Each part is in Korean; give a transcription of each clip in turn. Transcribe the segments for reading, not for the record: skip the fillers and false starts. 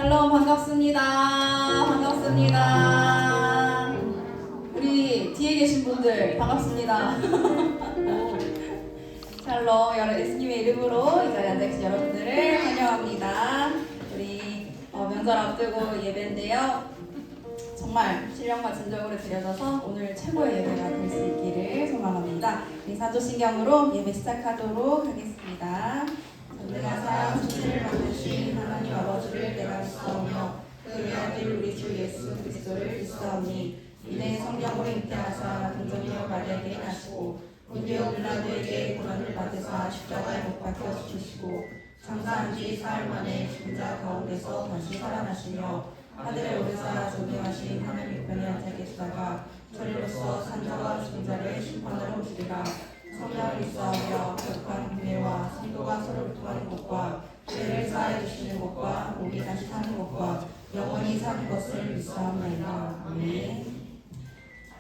샬롬 반갑습니다. 반갑습니다. 우리 뒤에 계신 분들 반갑습니다. 샬롬 예수님의 이름으로 이 자리에 앉아계신 여러분들을 환영합니다. 우리 명절 앞두고 예배인데요. 정말 신령과 진정으로 드려져서 오늘 최고의 예배가 될 수 있기를 소망합니다. 우리 사도신경으로 예배 시작하도록 하겠습니다. 전능하사 천지를 만드신 하나님 아버지를 내가 믿사오며 그 외아들 우리 주 예수 그리스도를 믿사오니 이내 성령으로 잉태하사 동정녀 마리아에게 나시고 본디오 빌라도에게 고난을 받으사 십자가에 못 박혀 죽으시고 장사한 지 사흘 만에 죽은 자 가운데서 다시 살아나시며 하늘에 오르사 존귀하신 하나님 우편에 앉아 계시다가 저리로서 산자와 죽은 자를 심판하러 오시리라. 성령을 믿사오며 격한 은혜와 성도가 서로를 통하는 것과 죄를 사하여 주시는 것과 몸이 다시 사는 것과 영원히 사는 것을 믿사옵나이다. 아멘.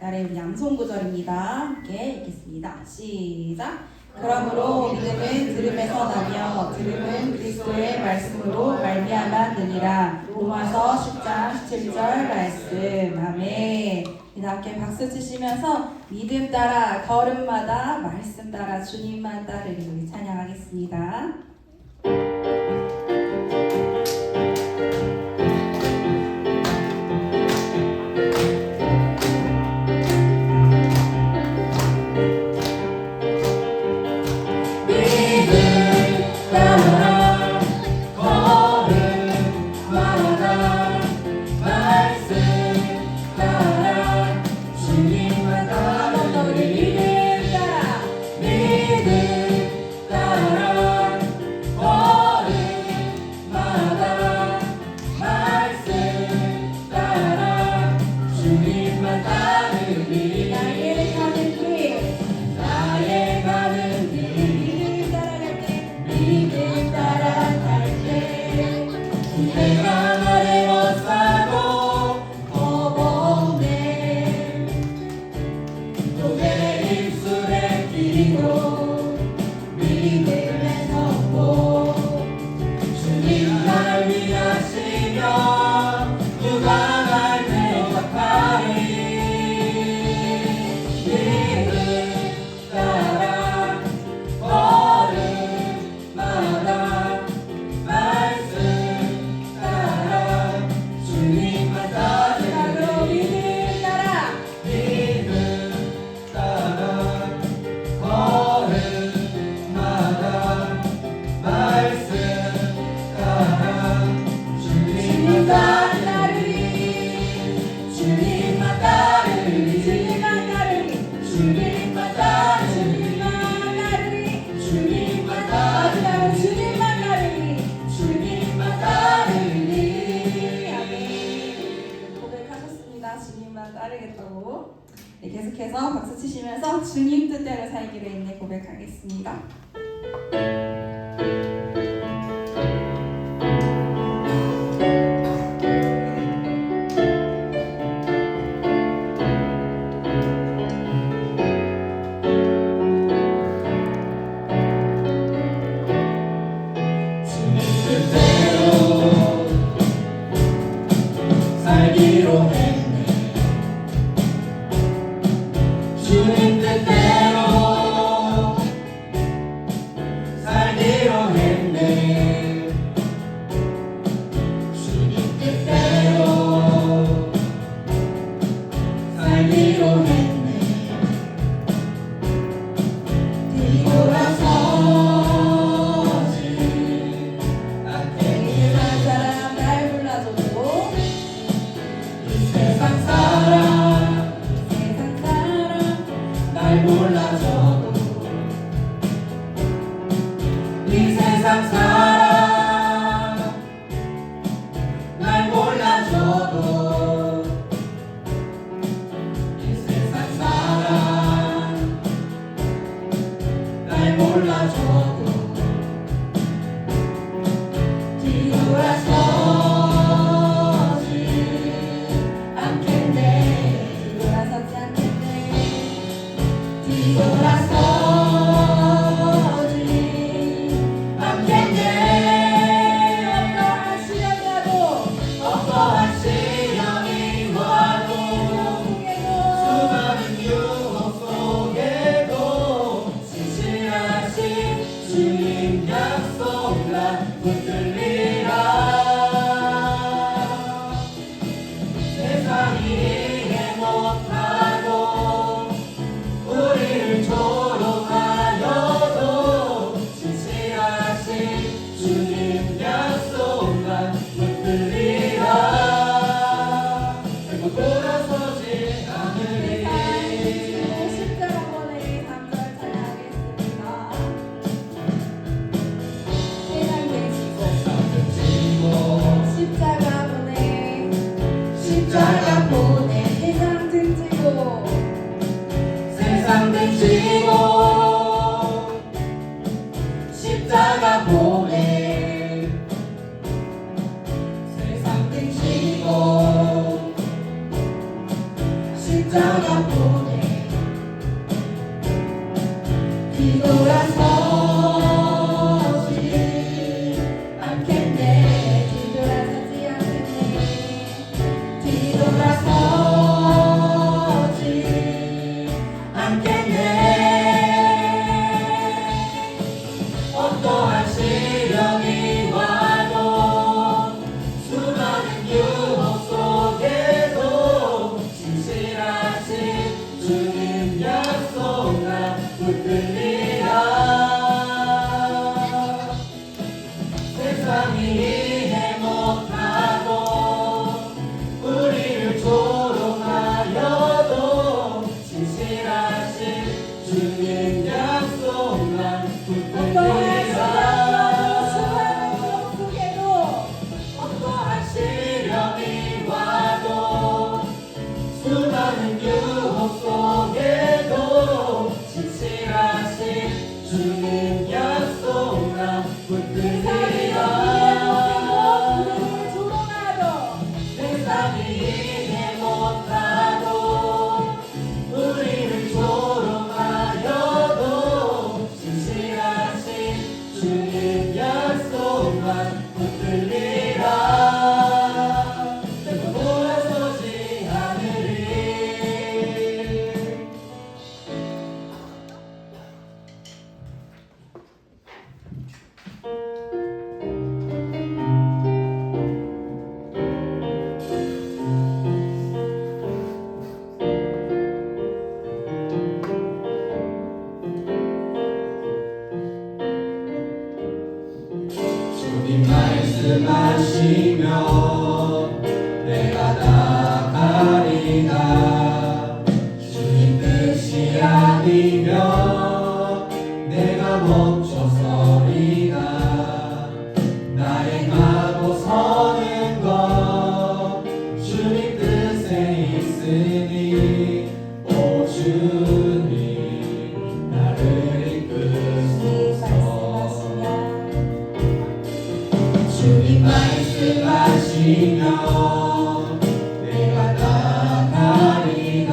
나의 양손 구절입니다. 함께 읽겠습니다. 시작. 그러므로 믿음은 들음에서 나며 들음은 그리스도의 말씀으로 말미암았느니라. 로마서 10장 17절 말씀. 아멘. 함께 박수 치시면서 믿음 따라 걸음마다 말씀 따라 주님만 따르기 우리 찬양하겠습니다. 계속해서 박수 치시면서 주님 뜻대로 살기로 했네 고백하겠습니다. 주님 뜻대로 살기로 했네. 주님 뜻대로 살기로 했네. 주님 뜻대로 살기로 했네. 뒤돌아서지 않게 세상 사람 날 불러줘도 이 세상 사람 날 몰라줘도 이 세상 사람 날 몰라줘도 이 세상 사람 날 몰라줘도 뒤돌아서지 않겠네. 돌아서지 않겠네. 뒤돌아서지 않겠네. 어떠한 시련이라도 붙잡아보네 뒤돌아서지 않겠네 뒤돌아서지 않겠네. 뒤돌아서지 않겠네 어떠한 시련이 와도 수많은 유혹 속에도 진실하신 주님 약속 나 붙들리라 세상이 이해 못하고 우리를 조롱하여도 진실하신 주님 약속 난 붙들리라 어떠한 시련이 와도 수많은 유혹 속에도 진실하신 주님 약속 나 붙들리라 세상이 이해 못하고 우리를 조롱하여도 진실하신 주님 약속만 붙들리라 돌아서지 않으리 주님 말씀하시면 내가 나가리라 주님 뜻이 아니면 내가 멈춰서리라 나의 가고 서는 것 주님 뜻에 있으니 오 주님 나를 이끄소서 주님 말씀하시면 내가 나가리라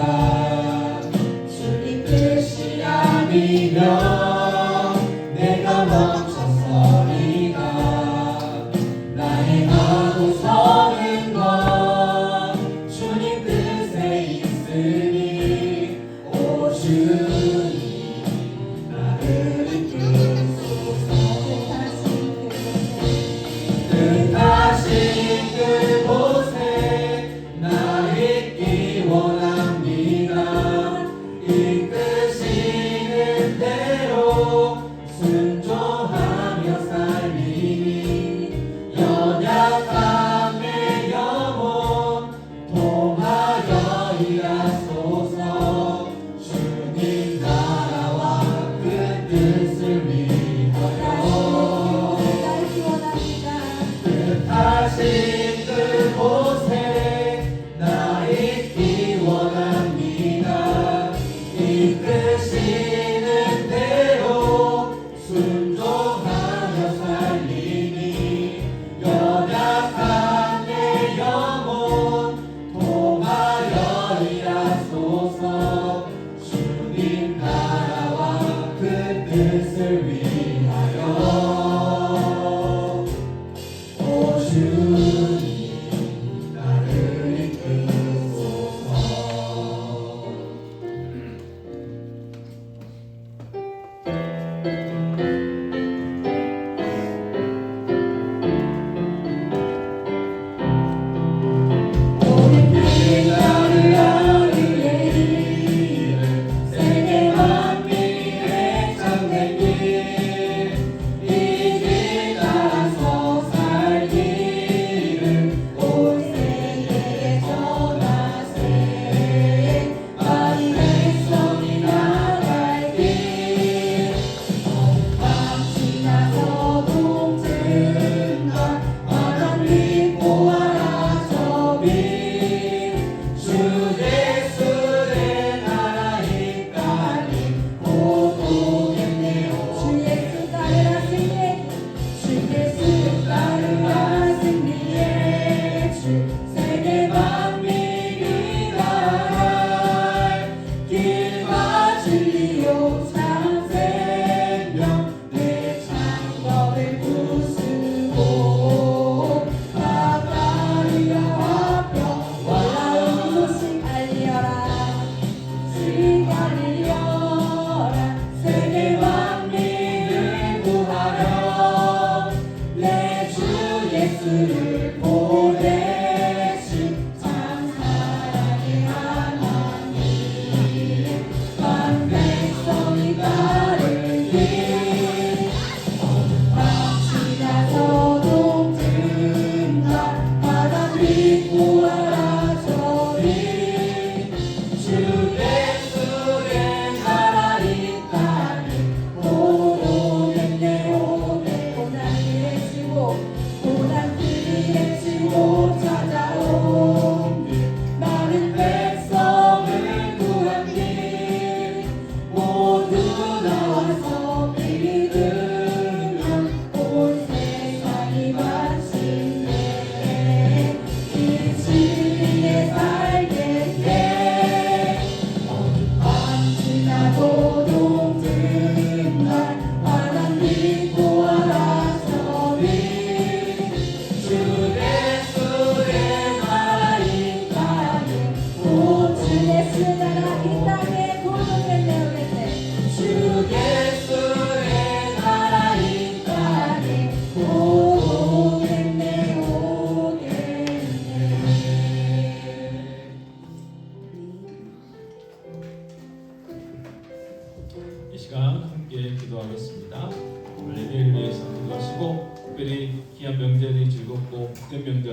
주님 뜻이 아니면 내가 멈춰서리라 나의 가고 서는 것 주님 뜻에 있으니 오 주님 나를 이끄소서 뜻하신 그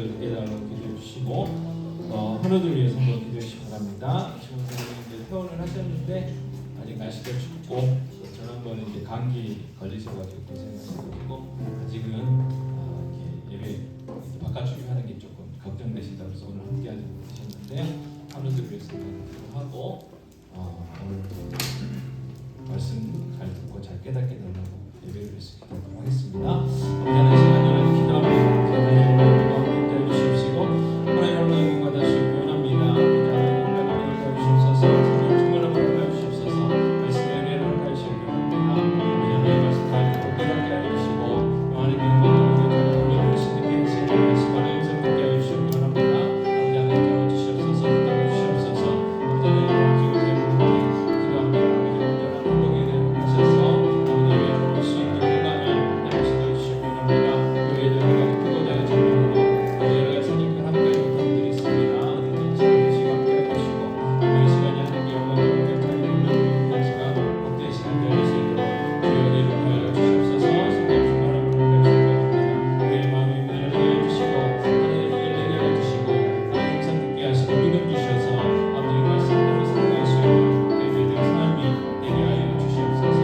자녀들 깨달아 기도해 주시고 헌우들 위해서 한번 기도해 주시기 바랍니다. 지원사님 이제 퇴원을 하셨는데 아직 날씨가 춥고 또 지난번에 이제 감기 걸리셔가지고 고생하시고 아직은 이렇게 예배 바깥 준비하는 게 조금 걱정되시다 그래서 오늘 함께하지 못하셨는데요. 헌우들 위해서 기도하고 오늘 말씀 잘 듣고 잘 깨닫게 되려고 예배를 기도하도록 하겠습니다. 아버지 시간 여러분 기도합니다. 하나님 인도해 주십시오. 하나님 여러분 받아주시기 원합니다. 하나님 주옵소서. 정말 한번 주옵소서. 말씀의 은혜를 함께 하시기 원합니다. 하나님 말씀 다 듣고 깨닫게 하여 주시고 하나님 영광을 올려주시는 게 하시는 말씀 하나님 성 듣게 하여 주시기 원합니다. 아버지 하나님 잡아 주시옵소서. 붙잡아 주시옵소서. 아버지 하나님 지금 기도합니다. 아버지 온전한 행복에 하셔서 아버지 예배하러 수 있는 영광을 나누시게 해주시기 원합니다. 교회들 크고자 하는 질문으로 여러 가지 선임들 함께 하는 분들이 있습니다. 은혜는 시간 함께 해주시고 이 시간이 하나님께 영광을 찬양하는 그런 시간 복된 시간 되어 수 있도록 주여 은혜를 하여 주시옵소서. 성령 충만함을 함께 하시기 바랍니다. 우리의 마음의 문을 열게 해주시고 하나님의 길을 내게 해주시고 하나님 상 듣게 하시고 믿음 주셔서 아버지 말씀대로 살아갈 수 있는 예배된 삶이 되게 하여 주시옵소서.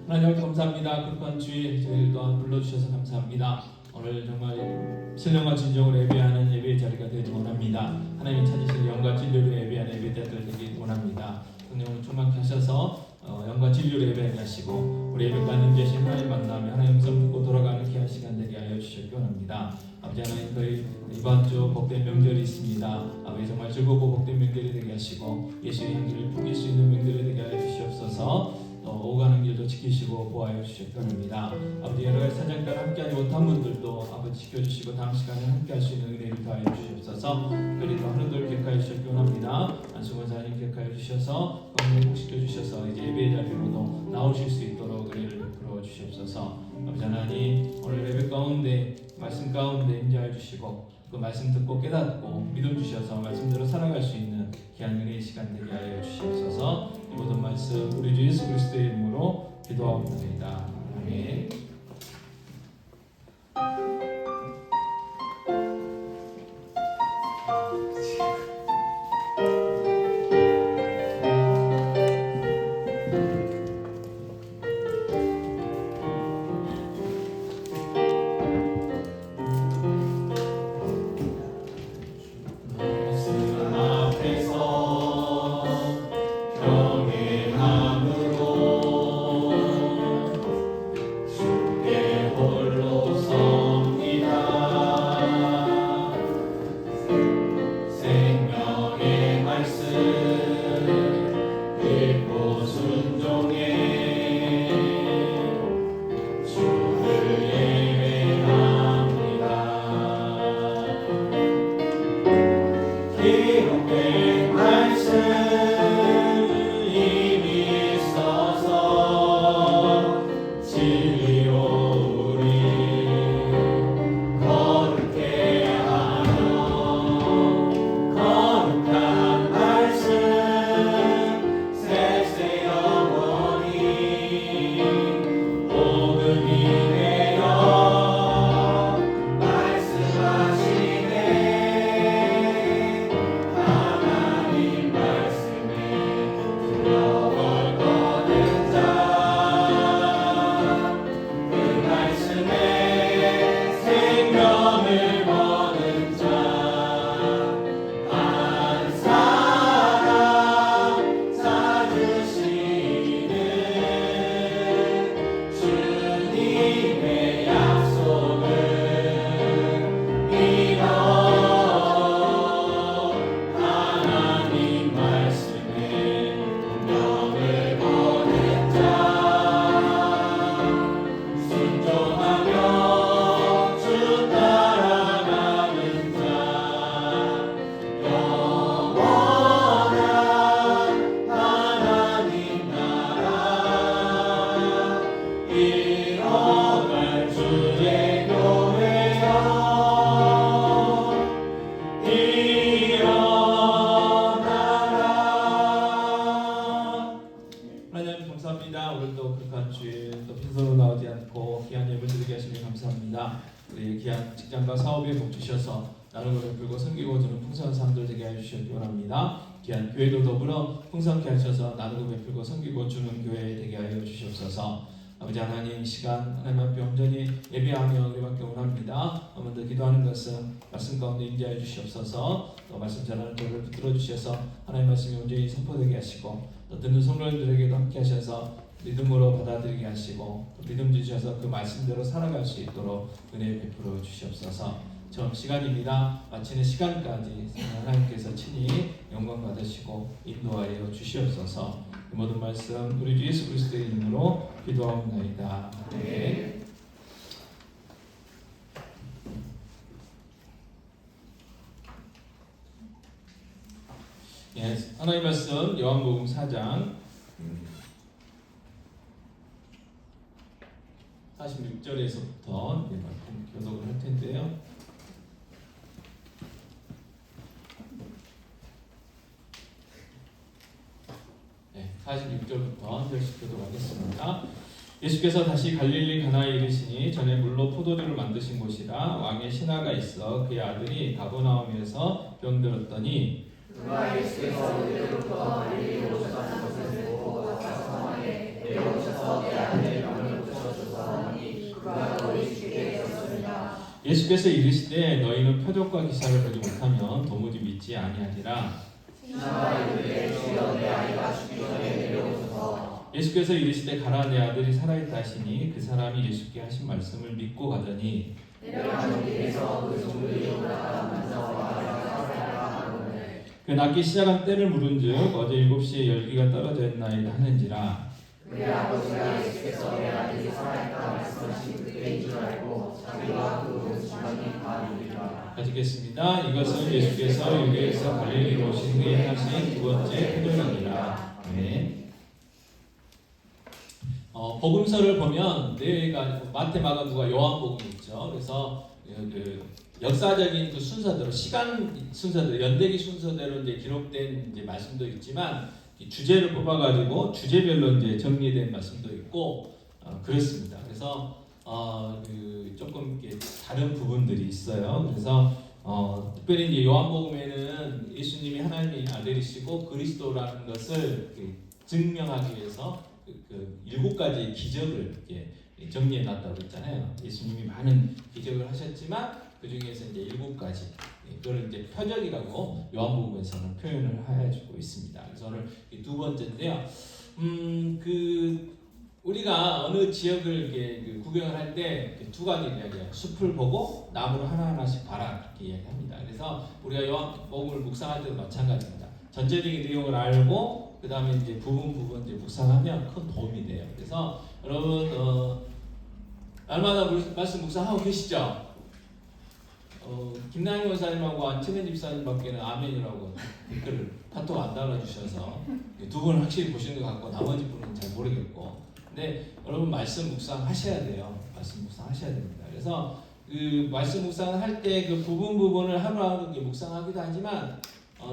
하나님 감사합니다. 급한 주일 저희를 또한 불러주셔서 감사합니다. 오늘 정말 신령과 진정으로 예배하는 예배의 자리가 되지 원합니다. 하나님 찾으실 영과 진리로 예배하는 예배자들 되기 원합니다. 성령을 충만케 하셔서 영과 진리로 예배하게 하시고 우리 예배관 임재신 하나님 만나며 하나님 음성 듣고 돌아가는 귀한 시간 되게 하여 주시기 원합니다. 아버지 하나님 저희 이번 주 복된 명절이 있습니다. 아버지 정말 즐겁고 복된 명절이 되게 하시고 예수의 향기를 풍길 수 있는 명절이 되게 하여 주시옵소서. 오가는 길도 지키시고 보호하여 주시기 바랍니다. 아버지 여러 가지 사정까지 함께하지 못한 분들도 아버지 지켜주시고 다음 시간에 함께할 수 있는 은혜를 더하여 주시옵소서. 그리고 하늘들 객하여 주시기 원합니다. 안수권사님 객하여 주셔서 건강 회복시켜 주셔서 이제 예배의 자리로도 나오실 수 있도록 은혜를 베풀어 주시옵소서. 아버지 하나님 오늘 예배 가운데 말씀 가운데 임재하여 주시고 그 말씀 듣고 깨닫고 믿음 주셔서 말씀대로 살아갈 수 있는 귀한 은혜의 시간 되게 하여 주시옵소서. 이 모든 말씀 우리 주 예수 그리스도의 이름으로 기도하옵나이다. 아멘. 경외함으로 직장과 사업에 복 주셔서 나누고 베풀고 섬기고 주는 풍성한 삶들 되게 해주시기 원합니다. 귀한 교회도 더불어 풍성케 하셔서 나누고 베풀고 섬기고 주는 교회 되게 하여 주시옵소서. 아버지 하나님, 이 시간 하나님 앞에 온전히 예배하며 우리밖에 원합니다. 한 번 더 기도하는 것은 말씀 가운데 임재하여 주시옵소서. 또 말씀 전하는 저를 붙들어 주셔서 하나님 말씀이 온전히 선포되게 하시고 또 듣는 성도님들에게도 함께 하셔서 믿음으로 받아들이게 하시고 또 믿음 주셔서 그 말씀대로 살아갈 수 있도록 은혜 베풀어 주시옵소서. 처음 시간입니다. 마치는 시간까지 하나님께서 친히 영광 받으시고 인도하여 주시옵소서. 이 모든 말씀 우리 주 예수 그리스도의 이름으로 기도하옵나이다. 아멘. 예, 하나님 말씀 요한복음 4장 46절에서부터 교독을 할 텐데요. 네, 46절부터 한 절씩 교독하겠습니다. 예수께서 다시 갈릴리 가나에 이르시니 전에 물로 포도주를 만드신 곳이라 왕의 신하가 있어 그의 아들이 가버나움에서 병들었더니 그가 예수께서 이로부터 갈릴리로 오셨다는 것을 듣고 가버나움에 내려오셔서 내 아들의 병을 고쳐주소서 하니 그가 너희 주께 있었습니다. 예수께서 이르시되 너희는 표적과 기사를 보지 못하면 도무지 믿지 아니하리라. 신하가 이르되 주여 내 아이가 죽기 전에 내려오소서. 예수께서 이르시되 가라 내 아들이 살아있다 하시니 그 사람이 예수께 하신 말씀을 믿고 가더니 내려가는 길에서 그 종들이 올라가면서 아이가 살아있다 하거늘 그 낳기 시작한 때를 물은즉 어제 7시에 열기가 떨어져 있나이다 하는지라. 그의 아버지가 예수께서 내 아들이 살아있다 말씀하신 그때인 줄 알고 자기와 그 주변이 다 믿으리라. 가지겠습니다. 이것은 예수께서 유대에서 갈릴리로 오신 후에 하신 두 번째 표적이니라. 아멘. 복음서를 보면 네 마태, 마가, 누가, 요한복음 있죠. 그래서 그 역사적인 그 순서대로 시간 순서대로 연대기 순서대로 이제 기록된 이제 말씀도 있지만 주제를 뽑아가지고 주제별로 이제 정리된 말씀도 있고 그렇습니다. 그래서 그 조금 이렇게 다른 부분들이 있어요. 그래서 특별히 이제 요한복음에는 예수님이 하나님의 아들이시고 그리스도라는 것을 증명하기 위해서 그 7가지 기적을 이렇게 정리해 놨다고 했잖아요. 예수님이 많은 기적을 하셨지만 그 중에서 이제 7가지 그걸 이제 표적이라고 요한복음에서는 표현을 해주고 있습니다. 그래서 오늘 두 번째인데요. 그 우리가 어느 지역을 이렇게 구경을 할 때 두 가지 이야기예요. 숲을 보고 나무를 하나하나씩 봐라 이렇게 이야기합니다. 그래서 우리가 요한복음을 묵상할 때도 마찬가지입니다. 전체적인 내용을 알고 그 다음에 이제 부분 이제 묵상하면 큰 도움이 돼요. 그래서 여러분 날마다 말씀 묵상하고 계시죠? 김나영 원사님하고 안채근 집사님밖에는 아멘이라고 댓글을 카톡 안 달아주셔서 두 분은 확실히 보시는 것 같고 나머지 분은 잘 모르겠고, 근데 여러분 말씀 묵상하셔야 돼요. 말씀 묵상하셔야 됩니다. 그래서 그 말씀 묵상을 할 때 그 부분을 하루하루 묵상하기도 하지만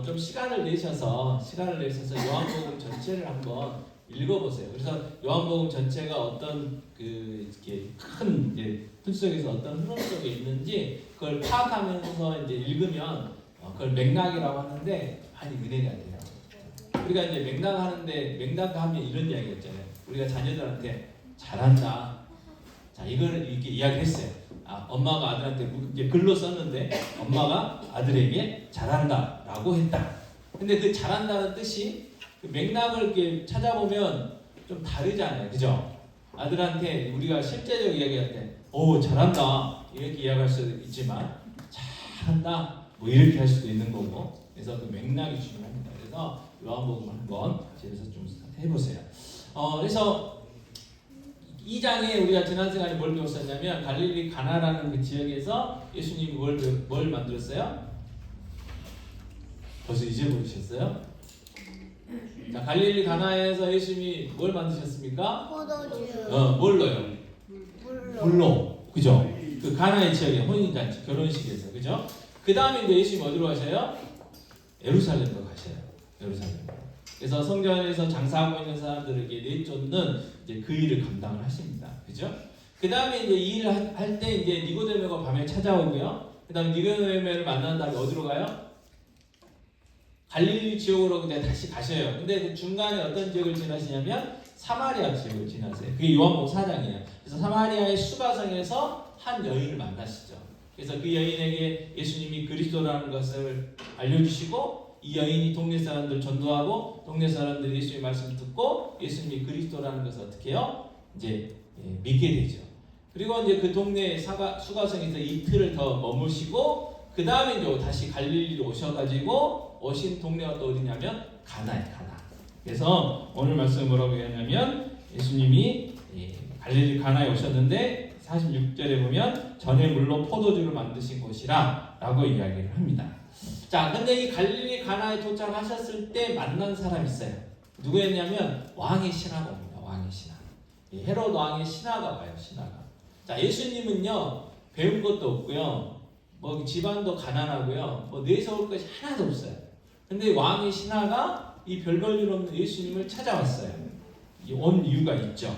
좀 시간을 내셔서 요한복음 전체를 한번 읽어보세요. 그래서 요한복음 전체가 어떤 그 이렇게 큰 이제 틀 속에서 어떤 흐름 속에 있는지 그걸 파악하면서 이제 읽으면 그걸 맥락이라고 하는데 많이 은혜가 돼요. 우리가 이제 맥락하면 이런 이야기 했잖아요. 우리가 자녀들한테 잘한다. 자, 이걸 이렇게 이야기했어요. 엄마가 아들한테 이제 글로 썼는데 엄마가 아들에게 잘한다라고 했다. 근데 그 잘한다는 뜻이 그 맥락을 이렇게 찾아보면 좀 다르잖아요, 그죠? 아들한테 우리가 실제적으로 이야기할 때, 잘한다 이렇게 이야기할 수도 있지만 잘한다 뭐 이렇게 할 수도 있는 거고, 그래서 그 맥락이 중요합니다. 그래서 요한복음을 한번 집에서 좀 해보세요. 그래서 2장에 우리가 지난 시간에 뭘 배웠었냐면 갈릴리 가나라는 그 지역에서 예수님이 뭘 만들었어요? 벌써 잊어버리셨어요? 자, 갈릴리 가나에서 예수님이 뭘 만드셨습니까? 포도주. 뭘로요? 물로. 그죠? 그 가나의 지역에 혼인잔치, 결혼식에서, 그죠? 그 다음에 이제 예수님이 어디로 가셔요? 예루살렘으로 가셔요. 예루살렘으로. 그래서 성전에서 장사하고 있는 사람들에게 내쫓는 이제 그 일을 감당을 하십니다. 그죠? 그 다음에 이제 이 일을 할 때 이제 니고데모가 밤에 찾아오고요. 그 다음에 니고데모를 만난 다음에 어디로 가요? 갈릴리 지역으로 이제 다시 가셔요. 근데 그 중간에 어떤 지역을 지나시냐면 사마리아 지역을 지나세요. 그게 요한복음 4장이에요. 그래서 사마리아의 수가성에서 한 여인을 만나시죠. 그래서 그 여인에게 예수님이 그리스도라는 것을 알려주시고 이 여인이 동네 사람들 전도하고 동네 사람들이 예수님의 말씀을 듣고 예수님이 그리스도라는 것을 어떻게 해요? 이제 믿게 되죠. 그리고 이제 그 동네 수가성에서 이틀을 더 머무시고 그 다음에 이제 다시 갈릴리로 오셔가지고 오신 동네가 또 어디냐면 가나예요. 가나. 그래서 오늘 말씀 뭐라고 했냐면 예수님이 갈릴리 가나에 오셨는데 46절에 보면 전에 물로 포도주를 만드신 곳이라 라고 이야기를 합니다. 자, 근데 이 갈릴리 가나에 도착하셨을 때 만난 사람이 있어요. 누구였냐면 왕의 신하가 옵니다. 왕의 신하. 헤롯 왕의 신하가 와요. 신하가. 자, 예수님은요 배운 것도 없고요, 뭐 집안도 가난하고요, 뭐 내세울 것이 하나도 없어요. 근데 왕의 신하가 이 별 볼 일 없는 예수님을 찾아왔어요. 온 이유가 있죠.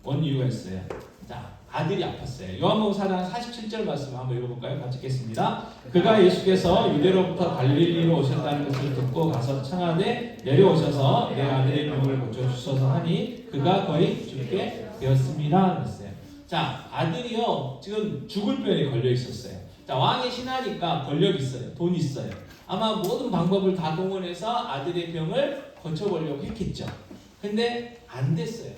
온 이유가 있어요. 자, 아들이 아팠어요. 요한복음 4장 47절 말씀 한번 읽어볼까요? 같이 읽겠습니다. 그가 예수께서 유대로부터 갈릴리로 오셨다는 것을 듣고 가서 청하되 내려오셔서 내 아들의 병을 고쳐주소서 하니 그가 거의 죽게 되었습니다. 그랬어요. 자, 아들이요 지금 죽을 병에 걸려 있었어요. 자, 왕의 신하니까 권력이 있어요. 돈이 있어요. 아마 모든 방법을 다 동원해서 아들의 병을 고쳐보려고 했겠죠. 근데 안 됐어요.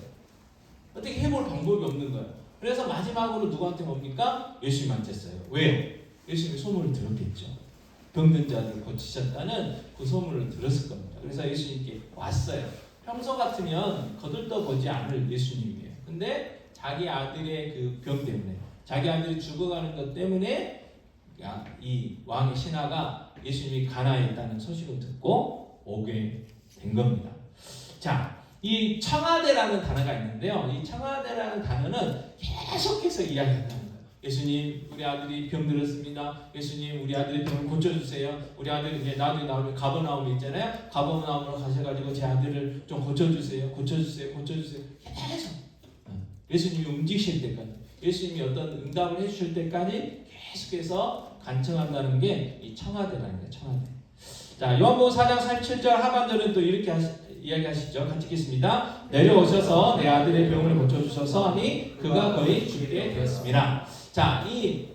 어떻게 해볼 방법이 없는 거예요. 그래서 마지막으로 누구한테 옵니까? 예수님한테 써요. 왜요? 예수님이 소문을 들었겠죠. 병든 자들 고치셨다는 그 소문을 들었을 겁니다. 그래서 예수님께 왔어요. 평소 같으면 거들떠보지 않을 예수님이에요. 근데 자기 아들의 그 병 때문에, 자기 아들이 죽어가는 것 때문에 이 왕의 신하가 예수님이 가나에 있다는 소식을 듣고 오게 된 겁니다. 자, 이 청하대라는 단어가 있는데요. 이 청하대라는 단어는 계속해서 이야기한다는 거예요. 예수님, 우리 아들이 병들었습니다. 예수님, 우리 아들의 병을 고쳐주세요. 우리 아들이 이제 나중에 나오면 가버나움이 있잖아요. 가버나움으로 가셔가지고 제 아들을 좀 고쳐주세요. 고쳐주세요. 고쳐주세요. 계속 예수님이 움직이실 때까지, 예수님이 어떤 응답을 해주실 때까지 계속해서 간청한다는 게 이 청하대라는 거예요. 청하대. 자, 요한복음 4장 47절 하반절은 또 이렇게 이야기하시죠. 같이 읽겠습니다. 내려오셔서 내 아들의 병을 고쳐주셔서 하니 그가 거의 죽게 되었습니다. 자, 이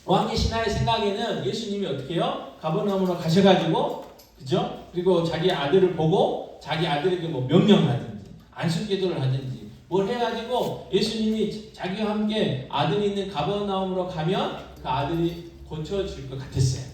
왕의 신하의 생각에는 예수님이 어떻게 해요? 가버나움으로 가셔가지고, 그죠? 그리고 자기 아들을 보고 자기 아들에게 뭐 명령하든지 안식기도를 하든지 뭘 해가지고 예수님이 자기와 함께 아들이 있는 가버나움으로 가면 그 아들이 고쳐질 것 같았어요.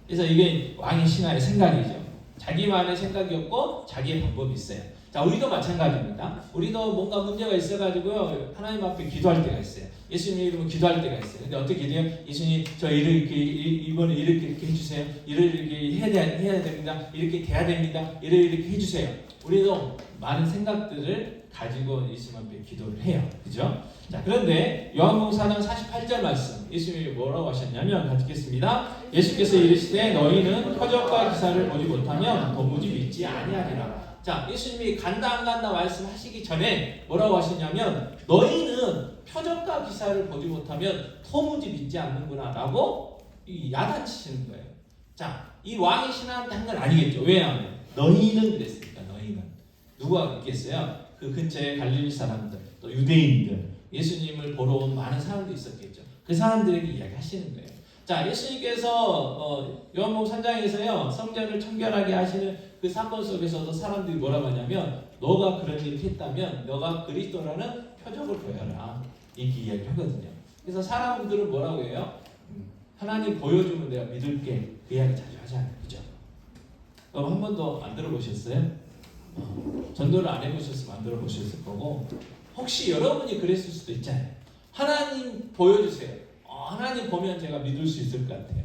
그래서 이게 왕의 신하의 생각이죠. 자기만의 생각이 없고 자기의 방법이 있어요. 자, 우리도 마찬가지입니다. 우리도 뭔가 문제가 있어가지고요 하나님 앞에 기도할 때가 있어요. 예수님 이름으로 기도할 때가 있어요. 근데 어떻게 기도해요? 예수님 저 이렇게 이번에 이렇게 해주세요. 이렇게 해야 됩니다. 이렇게 돼야 됩니다. 이렇게 해주세요. 우리도 많은 생각들을 가지고 예수님 앞에 기도를 해요. 그죠? 자, 그런데 요한복음 4장 48절 말씀 예수님이 뭐라고 하셨냐면 같이 읽겠습니다. 예수께서 이르시되 너희는 표적과 기사를 보지 못하면 도무지 믿지 아니하리라. 자, 예수님이 간다 안 간다 말씀하시기 전에 뭐라고 하시냐면 너희는 표적과 기사를 보지 못하면 도무지 믿지 않는구나 라고 야단치시는 거예요. 자, 이 왕의 신하한테 한 건 아니겠죠. 왜냐하면 너희는 그랬으니까. 너희는 누가 있겠어요? 그 근처에 갈릴리 사람들, 또 유대인들, 예수님을 보러 온 많은 사람들이 있었겠죠. 그 사람들에게 이야기하시는 거예요. 자, 예수님께서 요한복음 3장에서요 성전을 청결하게 하시는 그 사건 속에서도 사람들이 뭐라고 하냐면 너가 그런 일을 했다면 너가 그리스도라는 표적을 보여라 이렇게 이야기를 하거든요. 그래서 사람들은 뭐라고 해요? 하나님 보여주면 내가 믿을게 그 이야기 자주 하잖아요. 그죠? 한 번도 안 들어보셨어요? 전도를 안 해보셨으면 안 들어보셨을 거고 혹시 여러분이 그랬을 수도 있잖아요. 하나님 보여주세요. 하나님 보면 제가 믿을 수 있을 것 같아요.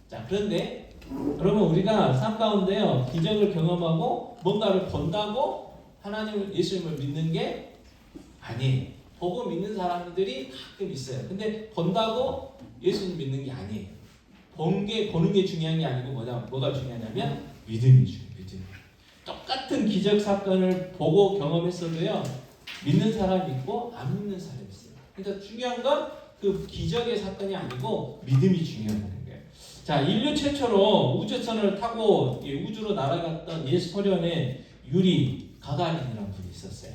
자, 그런데 여러분 우리가 삶 가운데요 기적을 경험하고 뭔가를 본다고 하나님을 예수님을 믿는 게 아니에요. 보고 믿는 사람들이 가끔 있어요. 근데 본다고 예수님 믿는 게 아니에요. 보는 게 중요한 게 아니고 뭐가 중요하냐면 믿음이 중요해요. 믿음. 똑같은 기적 사건을 보고 경험했어도요 믿는 사람이 있고 안 믿는 사람이 있어요. 그래서 중요한 건 그 기적의 사건이 아니고 믿음이 중요하다는 거예요. 자, 인류 최초로 우주선을 타고 우주로 날아갔던 예소련의 유리 가가린이라는 분이 있었어요.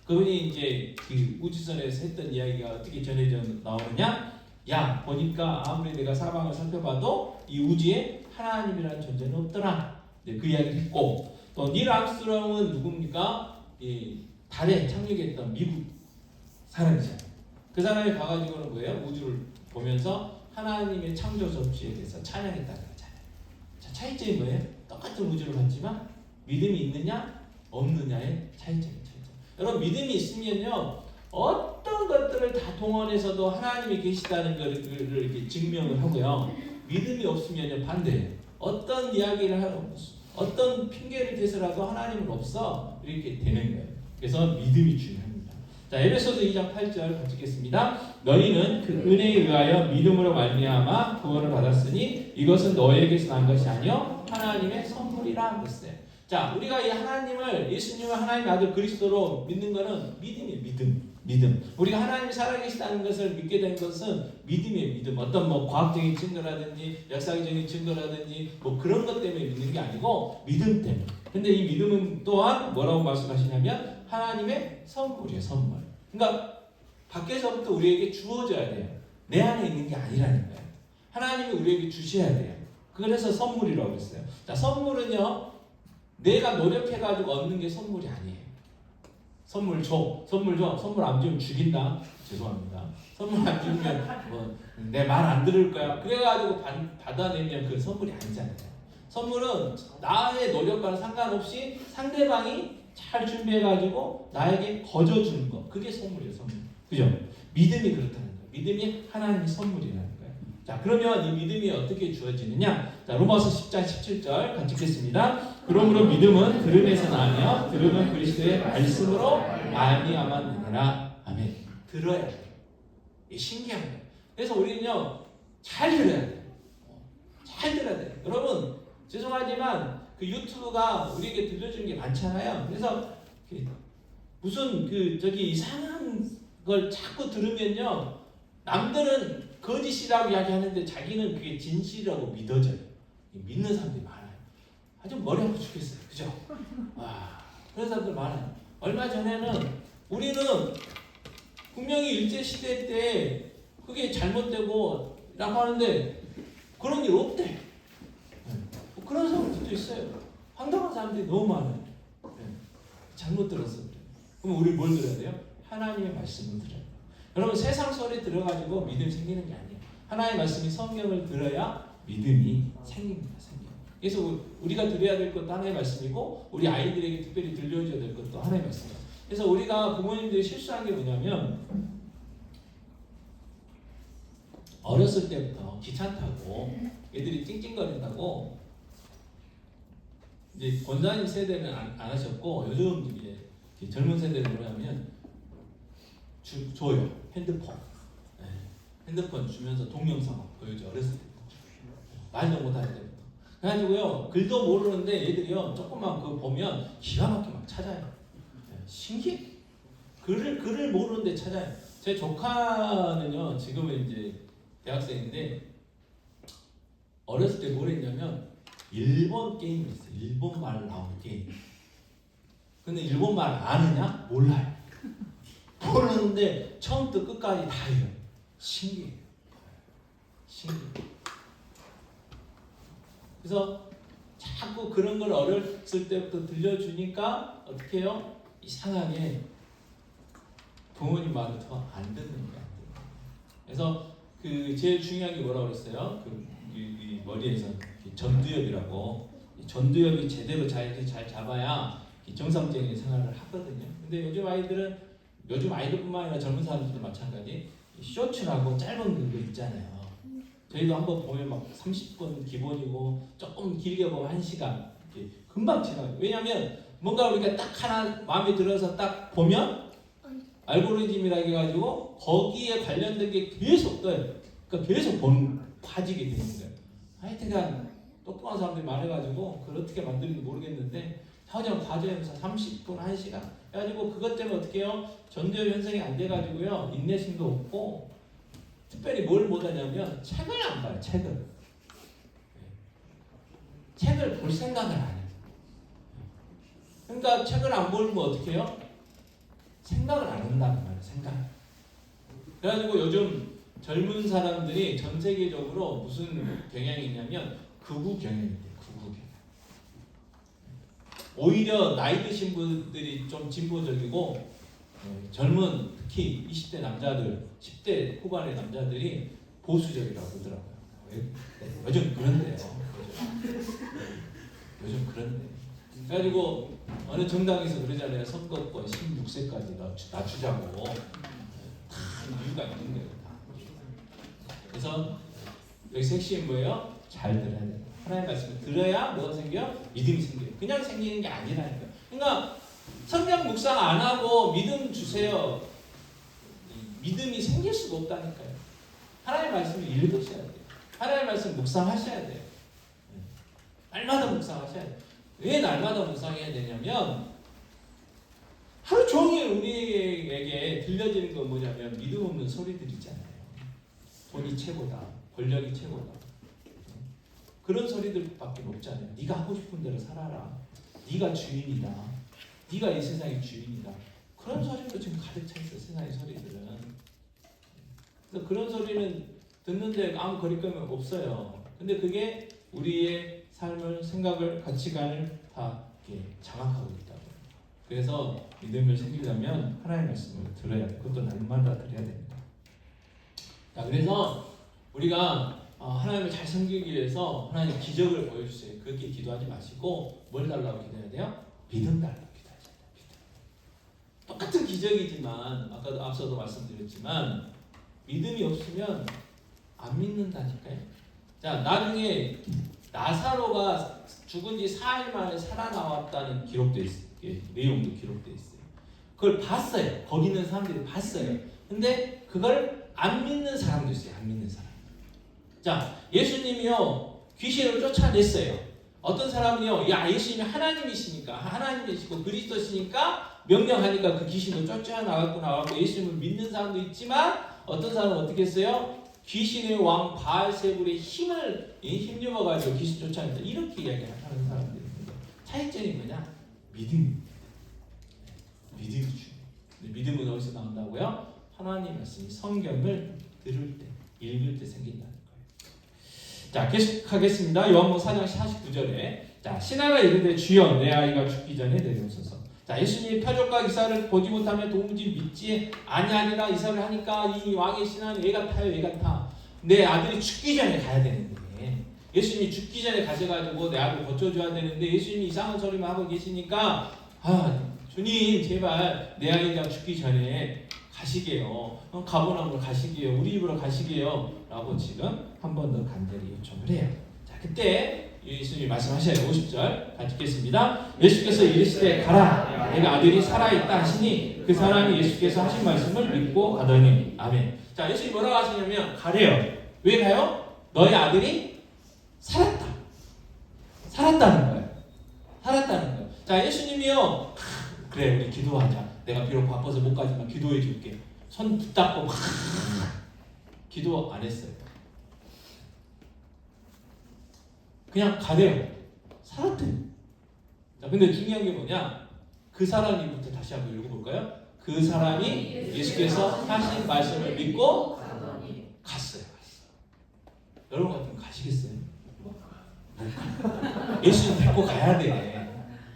그분이 이제 그 우주선에서 했던 이야기가 어떻게 전해져 나오느냐? 야, 보니까 아무리 내가 사방을 살펴봐도 이 우주에 하나님이라는 존재는 없더라. 네, 그 이야기를 했고, 또 닐 암스트롱은 누굽니까? 이 달에 착륙했던 미국 사람이잖아요. 그 사람이 가가지고는 뭐예요? 우주를 보면서 하나님의 창조 섭씨에 대해서 찬양했다는 거잖아요. 자, 차이점이 뭐예요? 똑같은 우주를 봤지만 믿음이 있느냐 없느냐의 차이점이 차이점. 여러분 믿음이 있으면요 어떤 것들을 다 동원해서도 하나님이 계시다는 것을 이렇게 증명을 하고요. 믿음이 없으면요 반대예요. 어떤 이야기를 하고 어떤 핑계를 대서라도 하나님은 없어 이렇게 되는 거예요. 그래서 믿음이 중요합니다. 자, 에베소서 2장 8절 같이 읽겠습니다. 너희는 그 은혜에 의하여 믿음으로 말미암아 구원을 받았으니 이것은 너희에게서 난 것이 아니요 하나님의 선물이라 그랬어요. 자, 우리가 이 하나님을 예수님을 하나님의 아들 그리스도로 믿는 것은 믿음이에요. 믿음. 우리가 하나님이 살아계시다는 것을 믿게 된 것은 믿음이에요. 믿음. 어떤 뭐 과학적인 증거라든지 역사적인 증거라든지 뭐 그런 것 때문에 믿는 게 아니고 믿음 때문에. 근데 이 믿음은 또한 뭐라고 말씀하시냐면 하나님의 선물이에요. 선물. 그러니까 밖에서부터 우리에게 주어져야 돼요. 내 안에 있는 게 아니라는 거예요. 하나님이 우리에게 주셔야 돼요. 그래서 선물이라고 했어요. 자, 선물은요 내가 노력해가지고 얻는 게 선물이 아니에요. 선물 줘. 선물 안 주면 죽인다. 죄송합니다. 선물 안 주면 뭐 내 말 안 들을 거야. 그래가지고 받아내면 그 선물이 아니잖아요. 선물은 나의 노력과는 상관없이 상대방이 잘 준비해가지고 나에게 거저주는 거. 그게 선물이에요. 선물. 그죠? 믿음이 그렇다는 거예요. 믿음이 하나님의 선물이라는 거예요. 자, 그러면 이 믿음이 어떻게 주어지느냐? 자, 로마서 10장 17절 같이 읽겠습니다. 그러므로 믿음은 들음에서 나며 들음은 그리스도의 말씀으로 말미암았느니라. 아멘. 들어야 돼요. 이게 신기한 거예요. 그래서 우리는요 잘 들어야 돼요. 잘 들어야 돼요. 여러분 죄송하지만 그 유튜브가 우리에게 들려주는 게 많잖아요. 그래서 무슨 이상한 걸 자꾸 들으면요 남들은 거짓이라고 이야기하는데 자기는 그게 진실이라고 믿어져요. 믿는 사람들이 많아요. 아주 머리 아파 죽겠어요. 그죠? 와, 그런 사람들 많아요. 얼마 전에는 우리는 분명히 일제시대 때 그게 잘못되고 라고 하는데 그런 일 없대. 그런 사람들도 있어요. 황당한 사람들이 너무 많아요. 잘못 들었어. 그럼 우리 뭘 들어야 돼요? 하나님의 말씀을 들어야 돼요. 여러분 세상 소리 들어가지고 믿음 생기는 게 아니에요. 하나님의 말씀이 성경을 들어야 믿음이 생깁니다. 그래서 우리가 드려야 될 것도 하나님의 말씀이고 우리 아이들에게 특별히 들려줘야 될 것도 하나님의 말씀이에요. 그래서 우리가 부모님들이 실수한 게 뭐냐면 어렸을 때부터 귀찮다고 애들이 찡찡거린다고 이제 권사님 세대는 안 하셨고 요즘 이제 젊은 세대는 뭐냐면 줘요. 핸드폰. 네. 핸드폰 주면서 동영상 보여줘. 어렸을 때부터. 말도 못할 때부터. 그래가지고요 글도 모르는데 얘들이요 조금만 그거 보면 기가 막히게 막 찾아요. 네. 신기해. 글을 모르는데 찾아요. 제 조카는요 지금은 이제 대학생인데 어렸을 때 뭘 했냐면 일본 게임이 있어요. 일본말 나오는 게임. 근데 일본말 아느냐? 몰라요. 모르는데 처음부터 끝까지 다 해요. 신기해요. 신기해요. 그래서 자꾸 그런 걸 어렸을 때부터 들려주니까 어떻게 해요? 이상하게 부모님 말을 더 안 듣는 거야. 그래서 그 제일 중요한 게 뭐라고 그랬어요? 이 머리에서 전두엽이라고 전두엽이 제대로 잘 잡아야 정상적인 생활을 하거든요. 근데 요즘 아이들뿐만 아니라 젊은 사람들도 마찬가지 쇼츠라고 짧은 거 있잖아요. 저희도 한번 보면 막 30분 기본이고 조금 길게 보면 1시간 금방 지나가요. 왜냐하면 뭔가 우리가 딱 하나 마음에 들어서 딱 보면 알고리즘이라고 해가지고 거기에 관련된 게 계속 떠요. 그러니까 계속 빠지게 되는 거예요. 하여튼간 똑똑한 사람들이 말해가지고 그걸 어떻게 만드는지 모르겠는데 사후적 과정에서 30분, 1시간 해가지고 그것 때문에 어떻게 해요? 전두엽 현상이 안 돼가지고요 인내심도 없고 특별히 뭘 못하냐면 책을 안 봐요. 책을 볼 생각을 안 해요. 그러니까 책을 안 보면 어떻게 해요? 생각을 안 한다는 말이에요. 생각. 그래가지고 요즘 젊은 사람들이 전 세계적으로 무슨 경향이 있냐면 극우 경향인데 극우 경향. 오히려 나이 드신 분들이 좀 진보적이고 젊은 특히 20대 남자들, 10대 후반의 남자들이 보수적이라고 그러더라고요. 요즘 그런데요. 요즘 그런데. 그래가지고 어느 정당에서 그러잖아요. 선거권 16세까지 낮추자고. 다 이유가 있는 거예요. 다. 그래서 여기서 핵심이 뭐예요? 잘 들어야 돼요. 하나님의 말씀을 들어야 뭐가 생겨? 믿음이 생겨요. 그냥 생기는 게 아니라니까요. 그러니까 성경 묵상 안 하고 믿음 주세요. 믿음이 생길 수가 없다니까요. 하나님의 말씀을 읽으셔야 돼요. 하나님의 말씀 묵상하셔야 돼요. 날마다 묵상하셔야 돼요. 왜 날마다 묵상해야 되냐면 하루 종일 우리에게 들려지는 건 뭐냐면 믿음 없는 소리들이잖아요. 돈이 최고다. 권력이 최고다. 그런 소리들밖에 없잖아요. 네가 하고 싶은 대로 살아라. 네가 주인이다. 네가 이 세상의 주인이다. 그런 소리도 지금 가득 차 있어요. 세상의 소리들은. 그래서 그런 소리는 듣는데 아무 거리감이 없어요. 근데 그게 우리의 삶을, 생각을, 가치관을 다 이렇게 장악하고 있다고. 그래서 믿음을 생기려면 하나님의 말씀을 들어야 돼요. 그것도 날마다 들어야 됩니다. 자, 그래서 우리가 하나님을 잘 섬기기 위해서 하나님 기적을 보여주세요. 그렇게 기도하지 마시고 뭘 달라고 기도해야 돼요? 믿음 달라고 기도하셔야 돼요. 믿음. 똑같은 기적이지만 아까도 앞서도 말씀드렸지만 믿음이 없으면 안 믿는다니까요. 자, 나중에 나사로가 죽은 지 4일 만에 살아나왔다는 기록도 있어요. 내용도 기록되어 있어요. 그걸 봤어요. 거기 있는 사람들이 봤어요. 근데 그걸 안 믿는 사람도 있어요. 안 믿는 사람. 자, 예수님이요 귀신을 쫓아냈어요. 어떤 사람은요, 야, 예수님이 하나님이시고 그리스도시니까 명령하니까 그 귀신도 쫓아나갔고 예수님을 믿는 사람도 있지만 어떤 사람은 어떻게 했어요? 귀신의 왕 바알세불의 힘입어가지고 귀신 쫓아낸다. 이렇게 이야기하는 사람들이 있는데 차이점이 뭐냐? 믿음입니다. 믿음이 중요해요. 믿음은 어디서 나온다고요? 하나님 말씀이 성경을 들을 때, 읽을 때 생긴다는 거예요. 자, 계속하겠습니다. 요한복음 4장 49절에 자, 신하가 이르되 주여 내 아이가 죽기 전에 내려오소서. 자, 예수님이 표적과 기사를 보지 못하면 도무지 믿지 아니하리라 이사를 하니까 이 왕의 신하는 애 같아. 내 아들이 죽기 전에 가야 되는데 예수님이 죽기 전에 가셔가지고 내 아들 고쳐줘야 되는데 예수님이 이상한 소리만 하고 계시니까 주님 제발 내 아이가 죽기 전에 가시게요. 가보나무로 가시게요. 우리 집으로 가시게요. 라고 지금 한 번 더 간절히 요청을 해요. 자, 그때 예수님이 말씀하셔요. 50절 같이 읽겠습니다. 예수께서 이르시되 가라 내가 아들이 살아있다 하시니 그 사람이 예수께서 하신 말씀을 믿고 가더니 아멘. 자, 예수님이 뭐라고 하시냐면 가래요. 왜 가요? 너의 아들이 살았다는 거예요. 자, 예수님이요 그래 우리 기도하자. 내가 비록 바빠서 못 가지만 기도해 줄게. 손 붙잡고 막 기도 안 했어요. 그냥 가래요. 살았대요. 자, 근데 중요한 게 뭐냐? 그 사람이부터 다시 한번 읽어볼까요? 그 사람이 예수께서 하신 말씀을 믿고 갔어요. 여러분 같으면 가시겠어요? 예수님 데리고 가야 돼.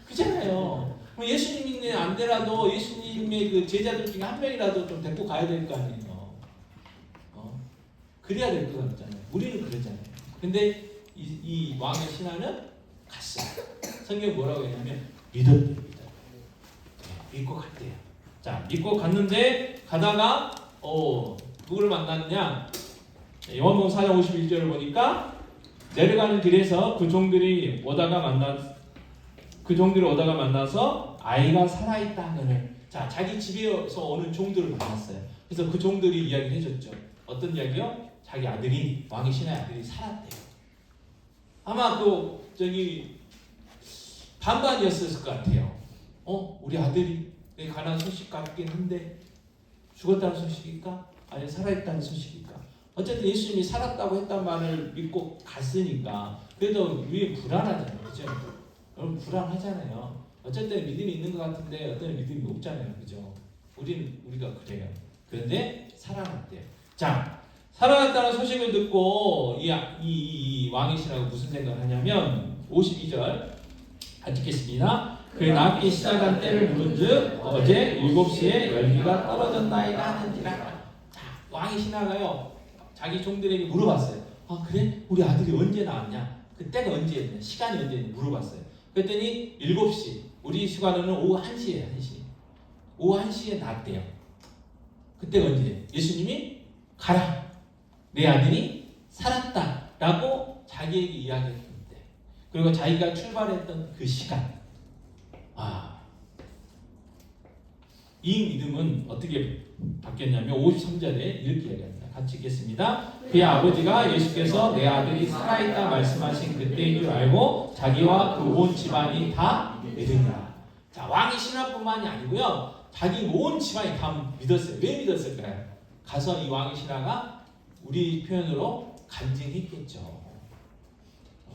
그잖아요. 예수님이 안 되라도 예수님의 그 제자들 중에 한 명이라도 좀 데리고 가야 될 거 아니에요. 그래야 될 거 같잖아요. 우리는 그러잖아요. 근데 이 왕의 신하는 갔어요. 성경 뭐라고 했냐면 믿었대요. 믿고 갔대요. 자, 믿고 갔는데 가다가 누구를 만났냐? 요한복음 4장 51절을 보니까 내려가는 길에서 그 종들이 오다가 만나서 아이가 살아있다 하는 자, 자기 집에서 오는 종들을 만났어요. 그래서 그 종들이 이야기를 해줬죠. 어떤 이야기요? 자기 아들이 왕의 신하의 아들이 살았대요. 아마 반반이었을 것 같아요. 우리 아들이 내 관한 소식 같긴 한데 죽었다는 소식일까? 아니면 살아있다는 소식일까? 어쨌든 예수님이 살았다고 했단 말을 믿고 갔으니까 그래도 우리 불안하잖아요. 그죠? 여러분 불안하잖아요. 어쨌든 믿음이 있는 것 같은데 어떤 믿음이 없잖아요. 그죠? 우리가 그래요. 그런데 살아났대요. 자, 살아났다는 소식을 듣고 이 왕이시라고 무슨 생각을 하냐면 52절 같이 읽겠습니다. 그의 낫기 시작한 때를 물은즉 어제 7시에 열기가 떨어졌나이다 하는지라. 자, 왕이 신하가요 자기 종들에게 물어봤어요. 그래? 우리 아들이 언제 나왔냐? 그때가 언제였냐? 시간이 언제였냐? 물어봤어요. 그랬더니 7시, 우리 시간으로는 오후 1시에 1시. 오후 1시에 나왔대요. 그때가 언제예요? 예수님이 가라, 내 아들이 살았다 라고 자기에게 이야기했는데, 그리고 자기가 출발했던 그 시간, 이 믿음은 어떻게 바뀌었냐면 53절에 이렇게 이야기합니다. 같이 읽겠습니다. 그의 아버지가 예수께서 내 아들이 살아있다 말씀하신 그때인 줄 알고 자기와 그 온 집안이 다 믿으니라. 자, 왕이 신하뿐만이 아니고요, 자기 온 집안이 다 믿었어요. 왜 믿었을까요? 가서 이 왕이 신하가 우리 표현으로 간증했겠죠.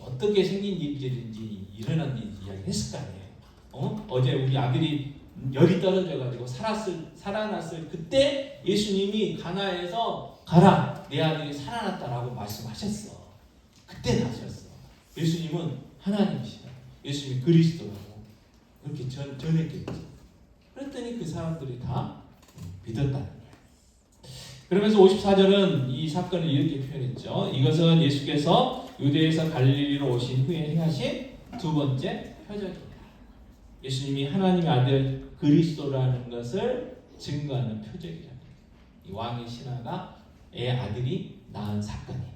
어떻게 생긴 일들인지 일어난 일인지 이야기했을 거 아니에요. 어제 우리 아들이 열이 떨어져가지고 살아났을 그때 예수님이 가나에서 가라, 내 아들이 살아났다라고 말씀하셨어. 그때 나셨어. 예수님은 하나님이시다. 예수님이 그리스도라고 그렇게 전했겠지. 그랬더니 그 사람들이 다 믿었다는 거예요. 그러면서 54절은 이 사건을 이렇게 표현했죠. 이것은 예수께서 유대에서 갈릴리로 오신 후에 행하신 두 번째 표적입니다. 예수님이 하나님의 아들 그리스도라는 것을 증거하는 표적이랍니다. 이 왕의 신하가 애 아들이 낳은 사건이에요.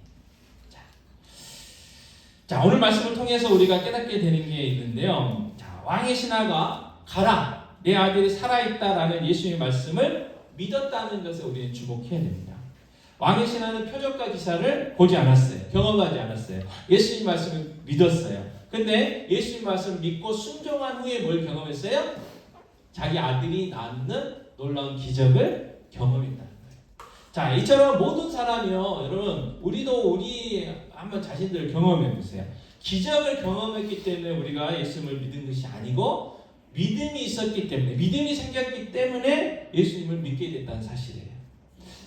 자, 오늘 말씀을 통해서 우리가 깨닫게 되는 게 있는데요. 자, 왕의 신하가 가라, 내 아들이 살아있다라는 예수님의 말씀을 믿었다는 것에 우리는 주목해야 됩니다. 왕의 신하는 표적과 기사를 보지 않았어요. 경험하지 않았어요. 예수님 말씀을 믿었어요. 근데 예수님 말씀을 믿고 순종한 후에 뭘 경험했어요? 자기 아들이 낳는 놀라운 기적을 경험했다는 거예요. 자, 이처럼 모든 사람이요, 여러분, 우리 한번 자신들 경험해 보세요. 기적을 경험했기 때문에 우리가 예수님을 믿은 것이 아니고 믿음이 있었기 때문에, 믿음이 생겼기 때문에 예수님을 믿게 됐다는 사실이에요.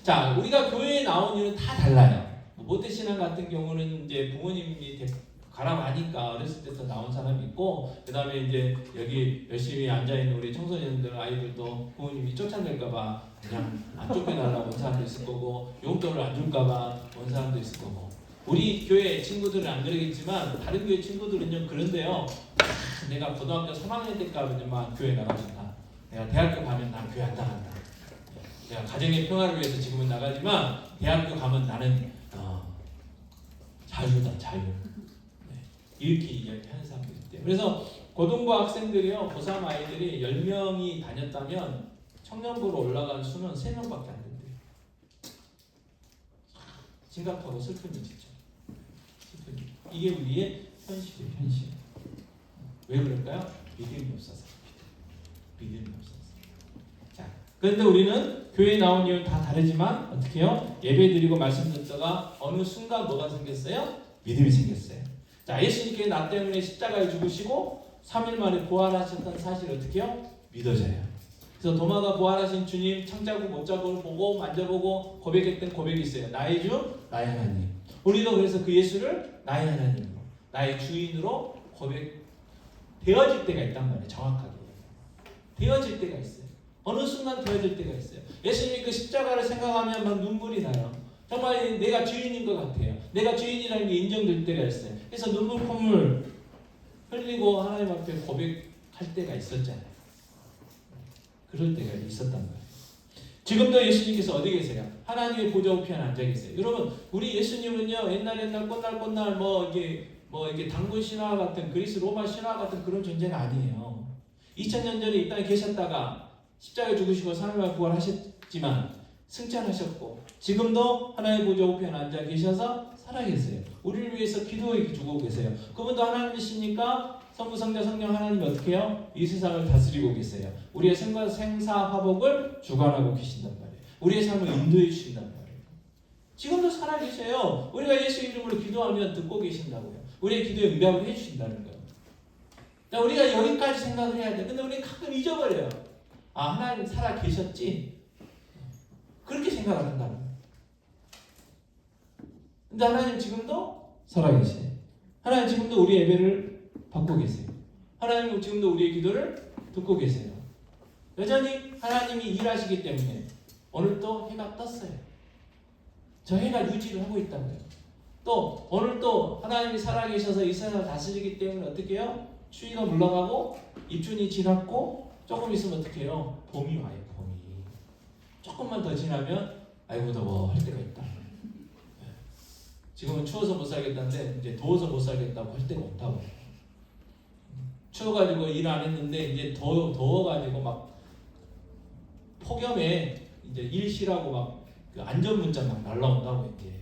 자, 우리가 교회에 나온 이유는 다 달라요. 모태신앙 같은 경우는 이제 부모님이 가라고 하니까 어렸을 때부터 나온 사람이 있고, 그 다음에 이제 여기 열심히 앉아있는 우리 청소년들 아이들도 부모님이 쫓아낼까봐 그냥 안 쫓겨나려고 온 사람도 있을 거고, 용돈을 안 줄까봐 온 사람도 있을 거고. 우리 교회 친구들은 안 그러겠지만 다른 교회 친구들은요 그런데요. 내가 고등학교 3학년 때까지만 교회 나가준다. 내가 대학교 가면 난 교회 안 나간다. 내가 가정의 평화를 위해서 지금은 나가지만 대학교 가면 나는 자유다, 자유. 이렇게 이야기하는 사람들이 있대요. 그래서 고등부 학생들이요, 고3 아이들이 10명이 다녔다면 청년부로 올라간 수는 3명밖에 안 된대요. 심각하고 슬픈 일이죠. 슬픈 일. 이게 우리의 현실이에요, 현실. 왜 그럴까요? 믿음이 없어서. 믿음이 없어서. 자, 그런데 우리는 교회에 나온 이유는 다 다르지만 어떻게 해요? 예배 드리고 말씀 듣다가 어느 순간 뭐가 생겼어요? 믿음이 생겼어요. 자, 예수님께 나 때문에 십자가에 죽으시고 3일 만에 부활하셨다는 사실을 어떻게 해요? 믿어져요. 그래서 도마가 부활하신 주님 창자국 못자국을 보고 만져보고 고백했던 고백이 있어요. 나의 주, 나의 하나님. 우리도 그래서 그 예수를 나의 하나님으로, 나의 주인으로 되어질 때가 있단 말이에요. 정확하게 되어질 때가 있어요. 어느 순간 되어질 때가 있어요. 예수님이 그 십자가를 생각하면 막 눈물이 나요. 정말 내가 주인인 것 같아요. 내가 주인이라는 게 인정될 때가 있어요. 그래서 눈물 콧물 흘리고 하나님 앞에 고백할 때가 있었잖아요. 그럴 때가 있었단 말이에요. 지금도 예수님께서 어디 계세요? 하나님의 보좌 우편에 앉아 계세요. 여러분, 우리 예수님은요, 옛날 꽃날 이게 당군 신화 같은 그리스 로마 신화 같은 그런 존재가 아니에요. 2000년 전에 이 땅에 계셨다가 십자가에 죽으시고 3일 만에 부활하셨지만 승천하셨고 지금도 하나님의 보좌 우편에 앉아 계셔서 살아계세요. 우리를 위해서 기도해 주고 계세요. 그분도 하나님이시니까 성부, 성자, 성령 하나님이 어떻게 해요? 이 세상을 다스리고 계세요. 우리의 생사화복을 주관하고 계신단 말이에요. 우리의 삶을 인도해 주신단 말이에요. 지금도 살아계셔요. 우리가 예수 이름으로 기도하면 듣고 계신다고요. 우리의 기도에 응답을 해주신다는 거예요. 자, 우리가 여기까지 생각을 해야 돼. 근데 우리는 가끔 잊어버려요. 아, 하나님 살아계셨지? 그렇게 생각을 한다는 거예요. 근데 하나님 지금도 살아계세요. 하나님 지금도 우리 예배를 받고 계세요. 하나님 지금도 우리의 기도를 듣고 계세요. 여전히 하나님이 일하시기 때문에 오늘 또 해가 떴어요. 저 해가 유지를 하고 있다고요. 또 오늘 또 하나님이 살아계셔서 이 세상을 다스리기 때문에 어떻게 해요? 추위가 물러가고 입춘이 지났고 조금 있으면 어떻게 해요? 봄이 와요. 봄이. 조금만 더 지나면 아이고 더워 할 때가 있다. 지금은 추워서 못 살겠다는데 이제 더워서 못 살겠다고 할 때가 없다고. 추워가지고 일 안 했는데 이제 더워가지고 막 폭염에 이제 일 쉬라고 막 그 안전 문자 막 날라온다고 이제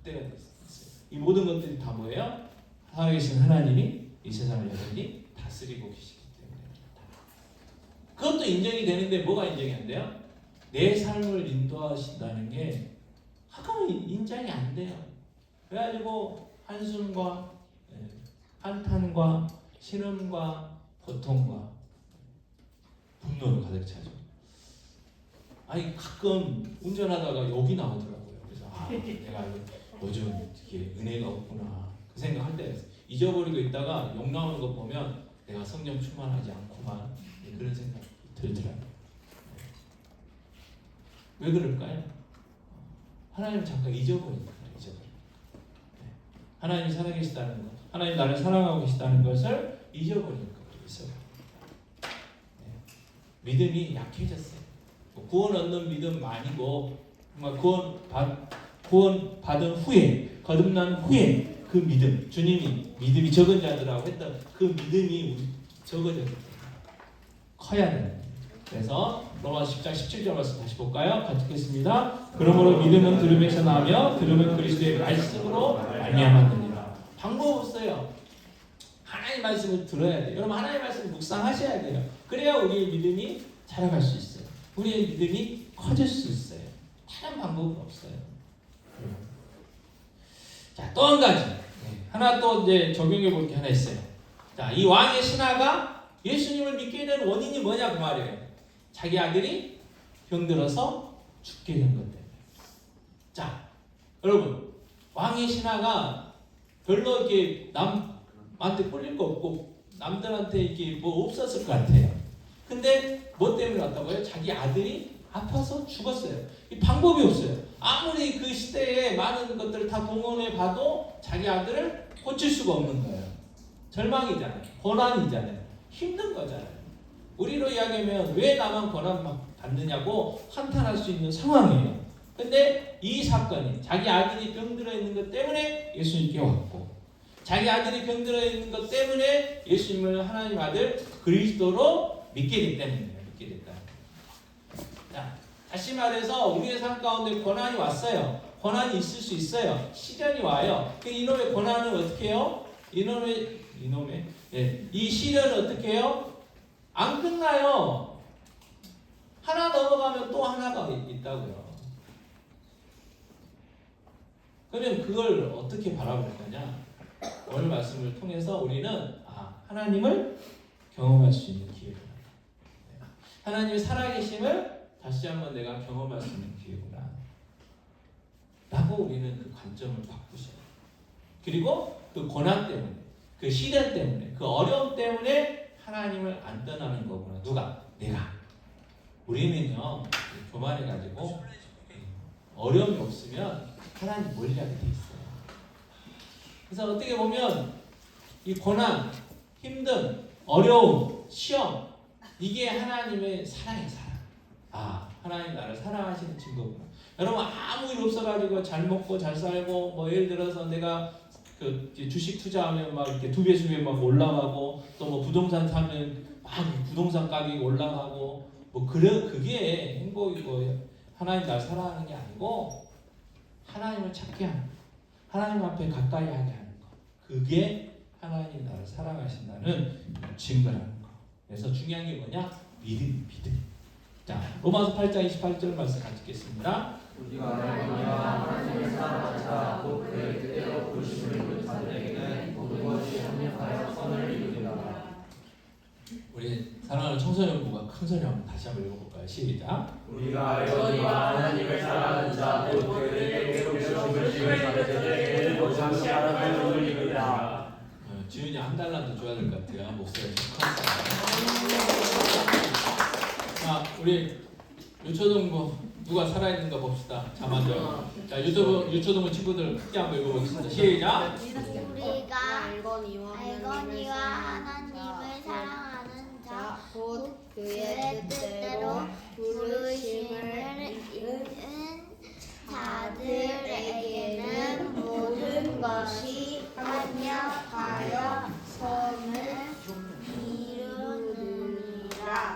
그때가 됐어요. 이 모든 것들이 다 뭐예요? 살아계신 하나님이 이 세상을 여전히 다스리고 계시기 때문에 그것도 인정이 되는데 뭐가 인정이 안 돼요? 내 삶을 인도하신다는 게 가끔은 인정이 안 돼요. 그래가지고 한숨과 한탄과 신음과 고통과 분노로 가득 차죠. 아니 가끔 운전하다가 욕이 나오더라고요. 그래서 아 내가 요즘 이게 은혜가 없구나 그 생각할 때가 있어요. 잊어버리고 있다가 욕 나오는 거 보면 내가 성령 충만하지 않구만 그런 생각이 들더라고요. 왜 그럴까요? 하나님 잠깐 잊어버리니까 하나님이 살아계시다는 것, 하나님 나를 사랑하고 계시다는 것을 잊어버리니까 그래서 믿음이 약해졌어요. 구원 얻는 믿음 아니고 구원 받은 후에 거듭난 후에 그 믿음, 주님이 믿음이 적은 자들하고 했던 그 믿음이 적어졌기 때문에 커야 됩니다. 그래서 로마서 10장 17절 말씀 다시 볼까요? 같이 읽겠습니다. 그러므로 믿음은 들음에서 나며 들음은 그리스도의 말씀으로 말미암았느니라. 방법 없어요. 하나님의 말씀을 들어야 돼요. 여러분 하나님의 말씀을 묵상하셔야 돼요. 그래야 우리의 믿음이 자라갈 수 있어요. 우리의 믿음이 커질 수 있어요. 다른 방법은 없어요. 자, 또 한 가지. 하나 또 이제 적용해 볼 게 하나 있어요. 자, 이 왕의 신하가 예수님을 믿게 된 원인이 뭐냐 그 말이에요. 자기 아들이 병들어서 죽게 된 것 때문에. 자, 여러분 왕의 신하가 별로 이렇게 남한테 꿀릴 거 없고 남들한테 이렇게 뭐 없었을 것 같아요. 근데 뭐 때문에 왔다고요? 자기 아들이 아파서 죽었어요. 이 방법이 없어요. 아무리 그 시대에 많은 것들을 다 동원해 봐도 자기 아들을 고칠 수가 없는 거예요. 절망이잖아요. 고난이잖아요. 힘든 거잖아요. 우리로 이야기하면 왜 나만 고난 받느냐고 한탄할 수 있는 상황이에요. 근데 이 사건이 자기 아들이 병들어 있는 것 때문에 예수님께 왔고 자기 아들이 병들어 있는 것 때문에 예수님을 하나님 아들 그리스도로 믿게 됐기 때문에 믿게 됐다. 자, 다시 말해서 우리의 삶 가운데 고난이 왔어요. 고난이 있을 수 있어요. 시련이 와요. 그 이놈의 고난은 어떻게 해요? 이 시련은 어떻게 해요? 안 끝나요. 하나 넘어가면 또 하나가 있다고요. 그러면 그걸 어떻게 바라볼 거냐? 오늘 말씀을 통해서 우리는 하나님을 경험할 수 있는 기회구나. 하나님의 살아계심을 다시 한번 내가 경험할 수 있는 기회구나. 라고 우리는 그 관점을 바꾸셔야 돼요. 그리고 그 고난 때문에, 그 시련 때문에, 그 어려움 때문에 하나님을 안 떠나는 거구나. 누가? 내가. 우리는요, 교만해가지고 어려움이 없으면 하나님 멀리하게 돼 있어요. 그래서 어떻게 보면 이 고난, 힘듦, 어려움, 시험 이게 하나님의 사랑의 사랑. 하나님 나를 사랑하시는 증거구나. 여러분 아무 일 없어가지고 잘 먹고 잘 살고 뭐 예를 들어서 내가 그 주식 투자하면 막 이렇게 2배 3배 막 올라가고 또 뭐 부동산 사면 막 부동산 가격이 올라가고 그게 행복이고 하나님 날 사랑하는 게 아니고 하나님을 찾게 하는 거, 하나님 앞에 가까이 하게 하는 거, 그게 하나님 나를 사랑하신다는 증거라는 거. 그래서 중요한 게 뭐냐? 믿음. 자, 로마서 8장 28절 말씀 같이 읽겠습니다. 우리가 하나님을 사랑하자 곧 그의 뜻대로 부르심을 입은 자들에게는 모든 것이 합력하여 선을 이루리라. 우리 사랑하는 청소년부가 큰 소리 한번 다시 한번 읽어볼까요? 시작. 우리가 알거니와 하나님을 사랑하는 자 곧 그의 뜻대로 부르심을 입은 자들에게는 모든 것이 합력하여 선을 이루리라. 지훈이 한 달라도 줘야 될 것 같아요. 목소리가 좀 컸어요. 자, 우리 유초등부 누가 살아있는가 봅시다. 자, 먼저. 자, 유초등부 친구들 크게 한번 읽어보겠습니다. 시작. 우리가 알거니와 하나님을 사랑하는 자 곧 그의 뜻대로 부르심을 입은 자들에게는 모든 것이 합력하여 선을 이루느니라.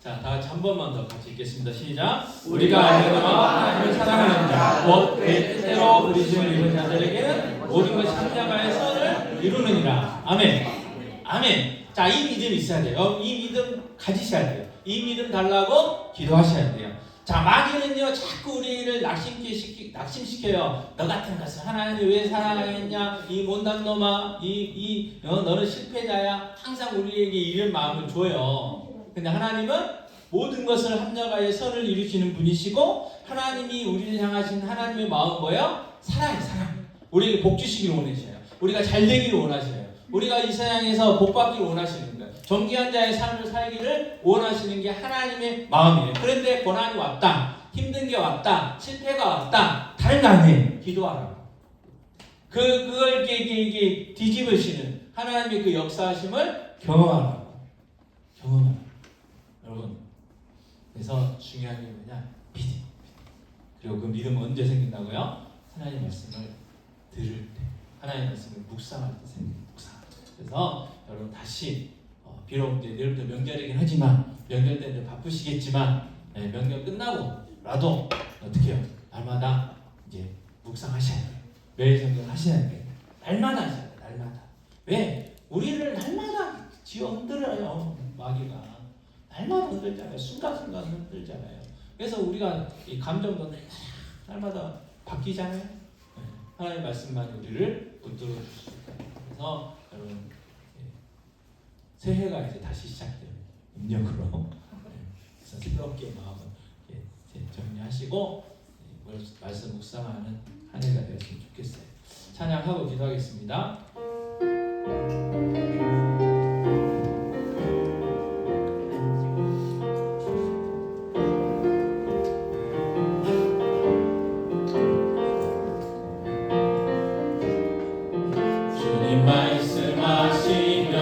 자, 다 같이 한 번만 더 같이 읽겠습니다. 시작. 우리가 알거니와 하나님을 사랑하는 자 곧 그의 뜻대로 부르심을 입은 자들에게는 모든 것이 합력하여 선을 이루느니라. 아멘. 아멘. 자, 이 믿음 있어야 돼요. 이 믿음 가지셔야 돼요. 이 믿음 달라고 기도하셔야 돼요. 자, 마귀는요 자꾸 우리를 낙심시켜요. 너 같은 것을 하나님이 왜 사랑하겠냐? 이 못난 놈아, 너는 실패자야. 항상 우리에게 이런 마음을 줘요. 근데 하나님은 모든 것을 합력하여 선을 이루시는 분이시고, 하나님이 우리를 향하신 하나님의 마음 뭐예요? 사랑. 우리에게 복 주시기를 원하셔요. 우리가 잘 되기를 원하셔요. 우리가 이 세상에서 복 받기를 원하시는 거예요. 정귀한 자의 삶을 살기를 원하시는 게 하나님의 마음이에요. 그런데 고난이 왔다, 힘든 게 왔다, 실패가 왔다, 다른 거 아니에요. 기도하라고. 그걸 이게 뒤집으시는 하나님의 그 역사하심을 경험하라고. 여러분, 그래서 중요한 게 뭐냐? 믿음. 그리고 그 믿음은 언제 생긴다고요? 하나님 말씀을 들을 때, 하나님 말씀을 묵상할 때 생깁니다. 그래서 여러분 다시 비록 이제 내일부터 명절이긴 하지만, 명절 때는 바쁘시겠지만, 명절 끝나고라도 어떻게 해요? 날마다 이제 묵상하셔야 돼요. 매일 성경 하셔야 돼요. 날마다 하셔야 돼요. 날마다. 왜? 우리를 날마다 지어 흔들어요. 마귀가 날마다 흔들잖아요. 순간순간 흔들잖아요. 그래서 우리가 이 감정도 날마다 바뀌잖아요. 하나님의 말씀만 우리를 붙들어 주실 거예요. 그래서 여러분, 새해가 이제 다시 시작돼요. 음력으로. 그래서 새롭게 마음을 정리하시고 말씀 묵상하는 한 해가 되었으면 좋겠어요. 찬양하고 기도하겠습니다. 주님 말씀하시며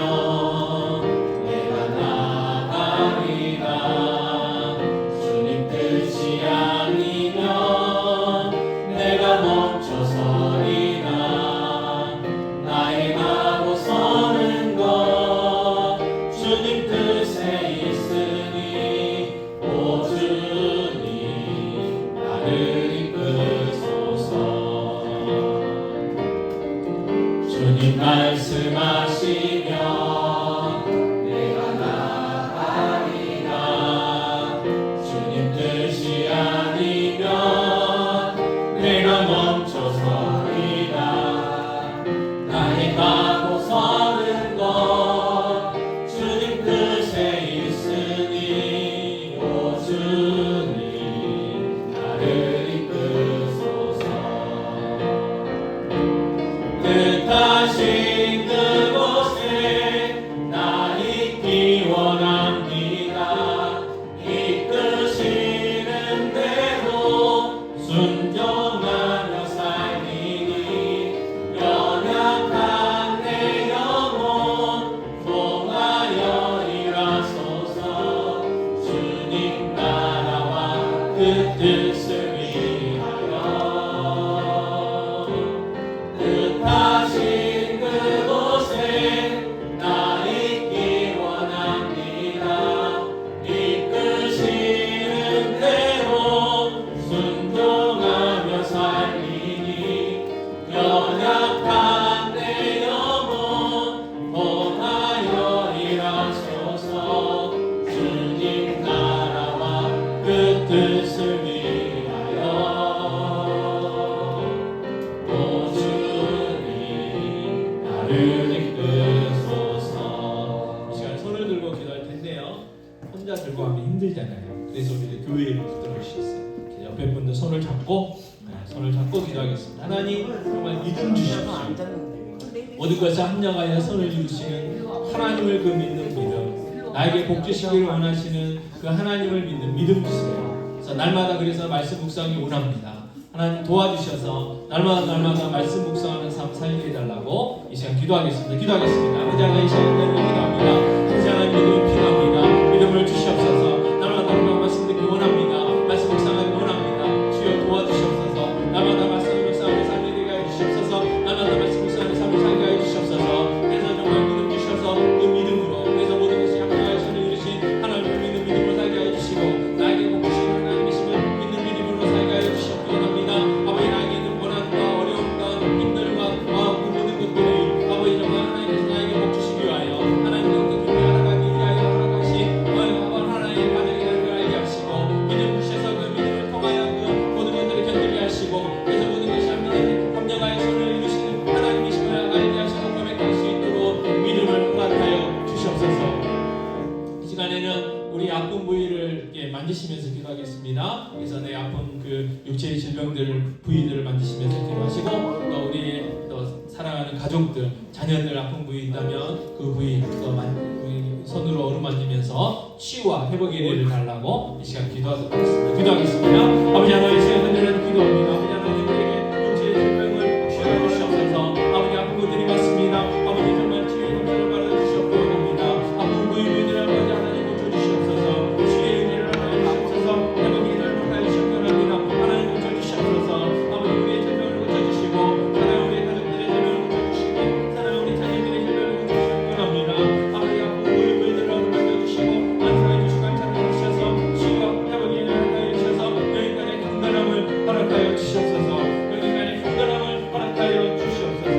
뜻하신 그곳에 나를 이끄소서. 이 시간 손을 들고 기도할 텐데요. 혼자 들고 하면 힘들잖아요. 그래서 우리 교회를 붙들어 주셨어요. 옆에 분들 손을 잡고 기도하겠습니다. 하나님 정말 믿음 주십시오. 모든 것을 합력하여 선을 이루시는 하나님을 그 믿는 믿음, 나에게 복 주시기를 원하시는 그 하나님을 믿는 믿음 주세요. 그래서 날마다 그래서 말씀 묵상이 원합니다. 하나님 도와주셔서 날마다 말씀 묵상하는 삶 살게 해달라고 이 시간 기도하겠습니다. 아버지 하나님 이 시간 기도합니다. 아버지 하나님 믿음을 필요합니다. 믿음을 주시옵소서. 날마다 말씀 듣기 원합니다. 말씀 묵상하기 원합니다. 주여 도와주시옵소서. 날마다 말씀 묵상하는 삶이 되게 해주시옵소서. 날마다 말씀 묵상하는 삶을 살게 해주시옵소서. 그래서 정말 믿음 주셔서 그 믿음으로 그래서 모든 것이 합력하여 선을 이루신 하나님을 믿는 믿음으로 살게 해주시고 나에게 복 주시는 하나님이심을 믿는 믿음으로 살게 해주시옵기 원합니다. 아버지 나에게 있는 고난과 어려움과 힘들과 그 모든 것들이 아버지 정말 하나님께서 나에게 복 주시기 위하여 하나님께 깊이 알아가기 위하여 허락하신 하나님의 반응이라는 걸 알게 하시고 믿음 주셔서 그 믿음을 통하여 그 모든 것들을 견디게 하시고 그래서 모든 것이 합력하여 선을 이루시는 하나님이심을 알게 하시고 고백할 수 있도록 믿음을 허락하여 주시옵소서. 이 시간에는 우리 아픈 부위를 이렇게 만지시면서 기도하겠습니다. 그래서 내 아픈 그 육체의 질병들 부위들을 만지시면서 기도하시고 또 우리 또 사랑하는 가족들 자녀들 아픈 부위 있다면 그 부위 또 손으로 어루만지면서 치유와 회복의 은혜를 달라고 이 시간 기도하도록 하겠습니다. 아버지 하나님 이 시간 흔들어서 기도합니다. 아버지 하나님 우리에게 육체의 질병을 치유해 주시옵소서. 아버지 아픈 것들이 많습니다. 아버지 정말 치유의 감사를 받아주시옵고 원합니다. 아픈 부위들을 아버지 하나님 고쳐주시옵소서. 치유의 은혜를 받아주시옵소서. 회복의 은혜를 받아주시옵고 원합니다. 하나님 고쳐주시옵소서. 아버지 우리의 질병을 고쳐주시고 사랑하는 우리 가족들의 질병을 고쳐주시고 사랑하는 우리 자녀들의 질병을 고쳐주시옵고 원합니다. 아버지 아픈 부위들을 만져주시고 안수해 주시고 감사해 주셔서 치유와 회복의 은혜를 하여 주셔서 여기까지 강건함을 허락하여 주시옵소서. 여기까지 강건함을 허락하여 주시옵소서.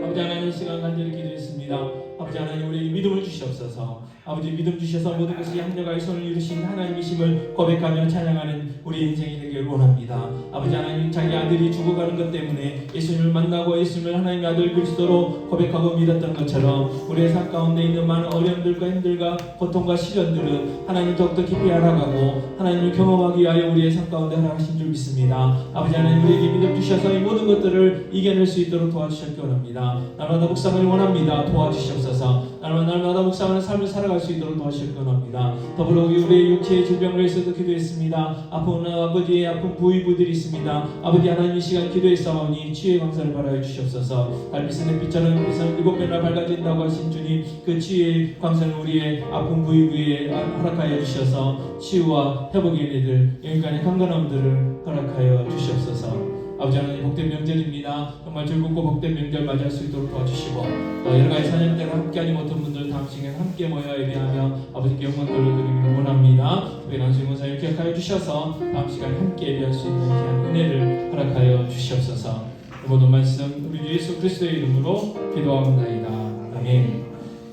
아버지 하나님 이 시간 간절히 기도했습니다. 아버지 하나님 우리에게 믿음을 주시옵소서. 아버지 믿음 주셔서 모든 것이 합력하여 손을 이루신 하나님이심을 고백하며 찬양하는 우리 인생이 되기를 원합니다. 아버지 하나님 자기 아들이 죽어가는 것 때문에 예수님을 만나고 예수님을 하나님의 아들 그리스도로 고백하고 믿었던 것처럼 우리의 삶 가운데 있는 많은 어려움들과 힘들과 고통과 시련들은 하나님 더욱더 깊이 알아가고 하나님을 경험하기 위하여 우리의 삶 가운데 허락하신 줄 믿습니다. 아버지 하나님 우리에게 믿음 주셔서 이 모든 것들을 이겨낼 수 있도록 도와주셨기 원합니다. 날마다 묵상을 원합니다. 도와주시옵소서. 날마다 묵상하는 삶을 살아갈 수 있도록 도와주셨기 원합니다. 더불어 우리의 육체의 질병을 위해서도 기도했습니다. 아픈 아버지의 아픈 부위부들이 있습니다. 아버지 하나님 이 시간 기도했사오니 치유의 감사를 바라여 주시옵소서. 달빛은 햇빛처럼 빛은 7배나 밝아진다고 하신 주님 그 치유의 감사를 우리의 아픈 부위에 허락하여 주셔서 치유와 회복의 은혜들 여기까지 강건함들을 허락하여 주시옵소서. 아버지 하나님 복된 명절입니다. 정말 즐겁고 복된 명절 맞이할 수 있도록 도와주시고 또 여러가지 사냥대로 함께하지 못한 분들 다음 시간에 함께 모여 예배하며 아버지께 영광 돌려드리기를 원합니다. 특별한 수고사를 기억하여 주셔서 다음 시간에 함께 예배할 수 있는 귀한 은혜를 허락하여 주시옵소서. 모든 말씀 우리 주 예수 그리스도의 이름으로 기도하옵나이다. 아멘.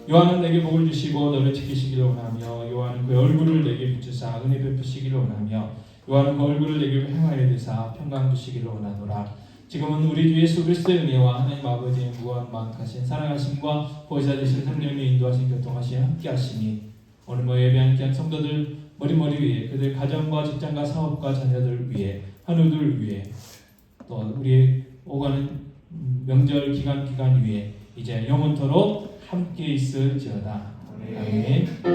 요한은 내게 복을 주시고 너를 지키시기를 원하며 요한은 그 얼굴을 내게 비추사 은혜 베푸시기를 원하며 요한은 그 얼굴을 내게 행하여 되사 평강 주시기를 원하노라. 지금은 우리 주 예수 그리스도의 은혜와 하나님 아버지의 무한 만하신 사랑하심과 보혜사 되신 성령의 인도하신 교통하심 함께하시니 오늘 모여 예배 함께한 성도들 머리머리 위에 그들 가정과 직장과 사업과 자녀들 위에 한우들 위에 또 우리의 오가는 명절 기간 위에 이제 영원토록 함께 있을지어다. 아멘.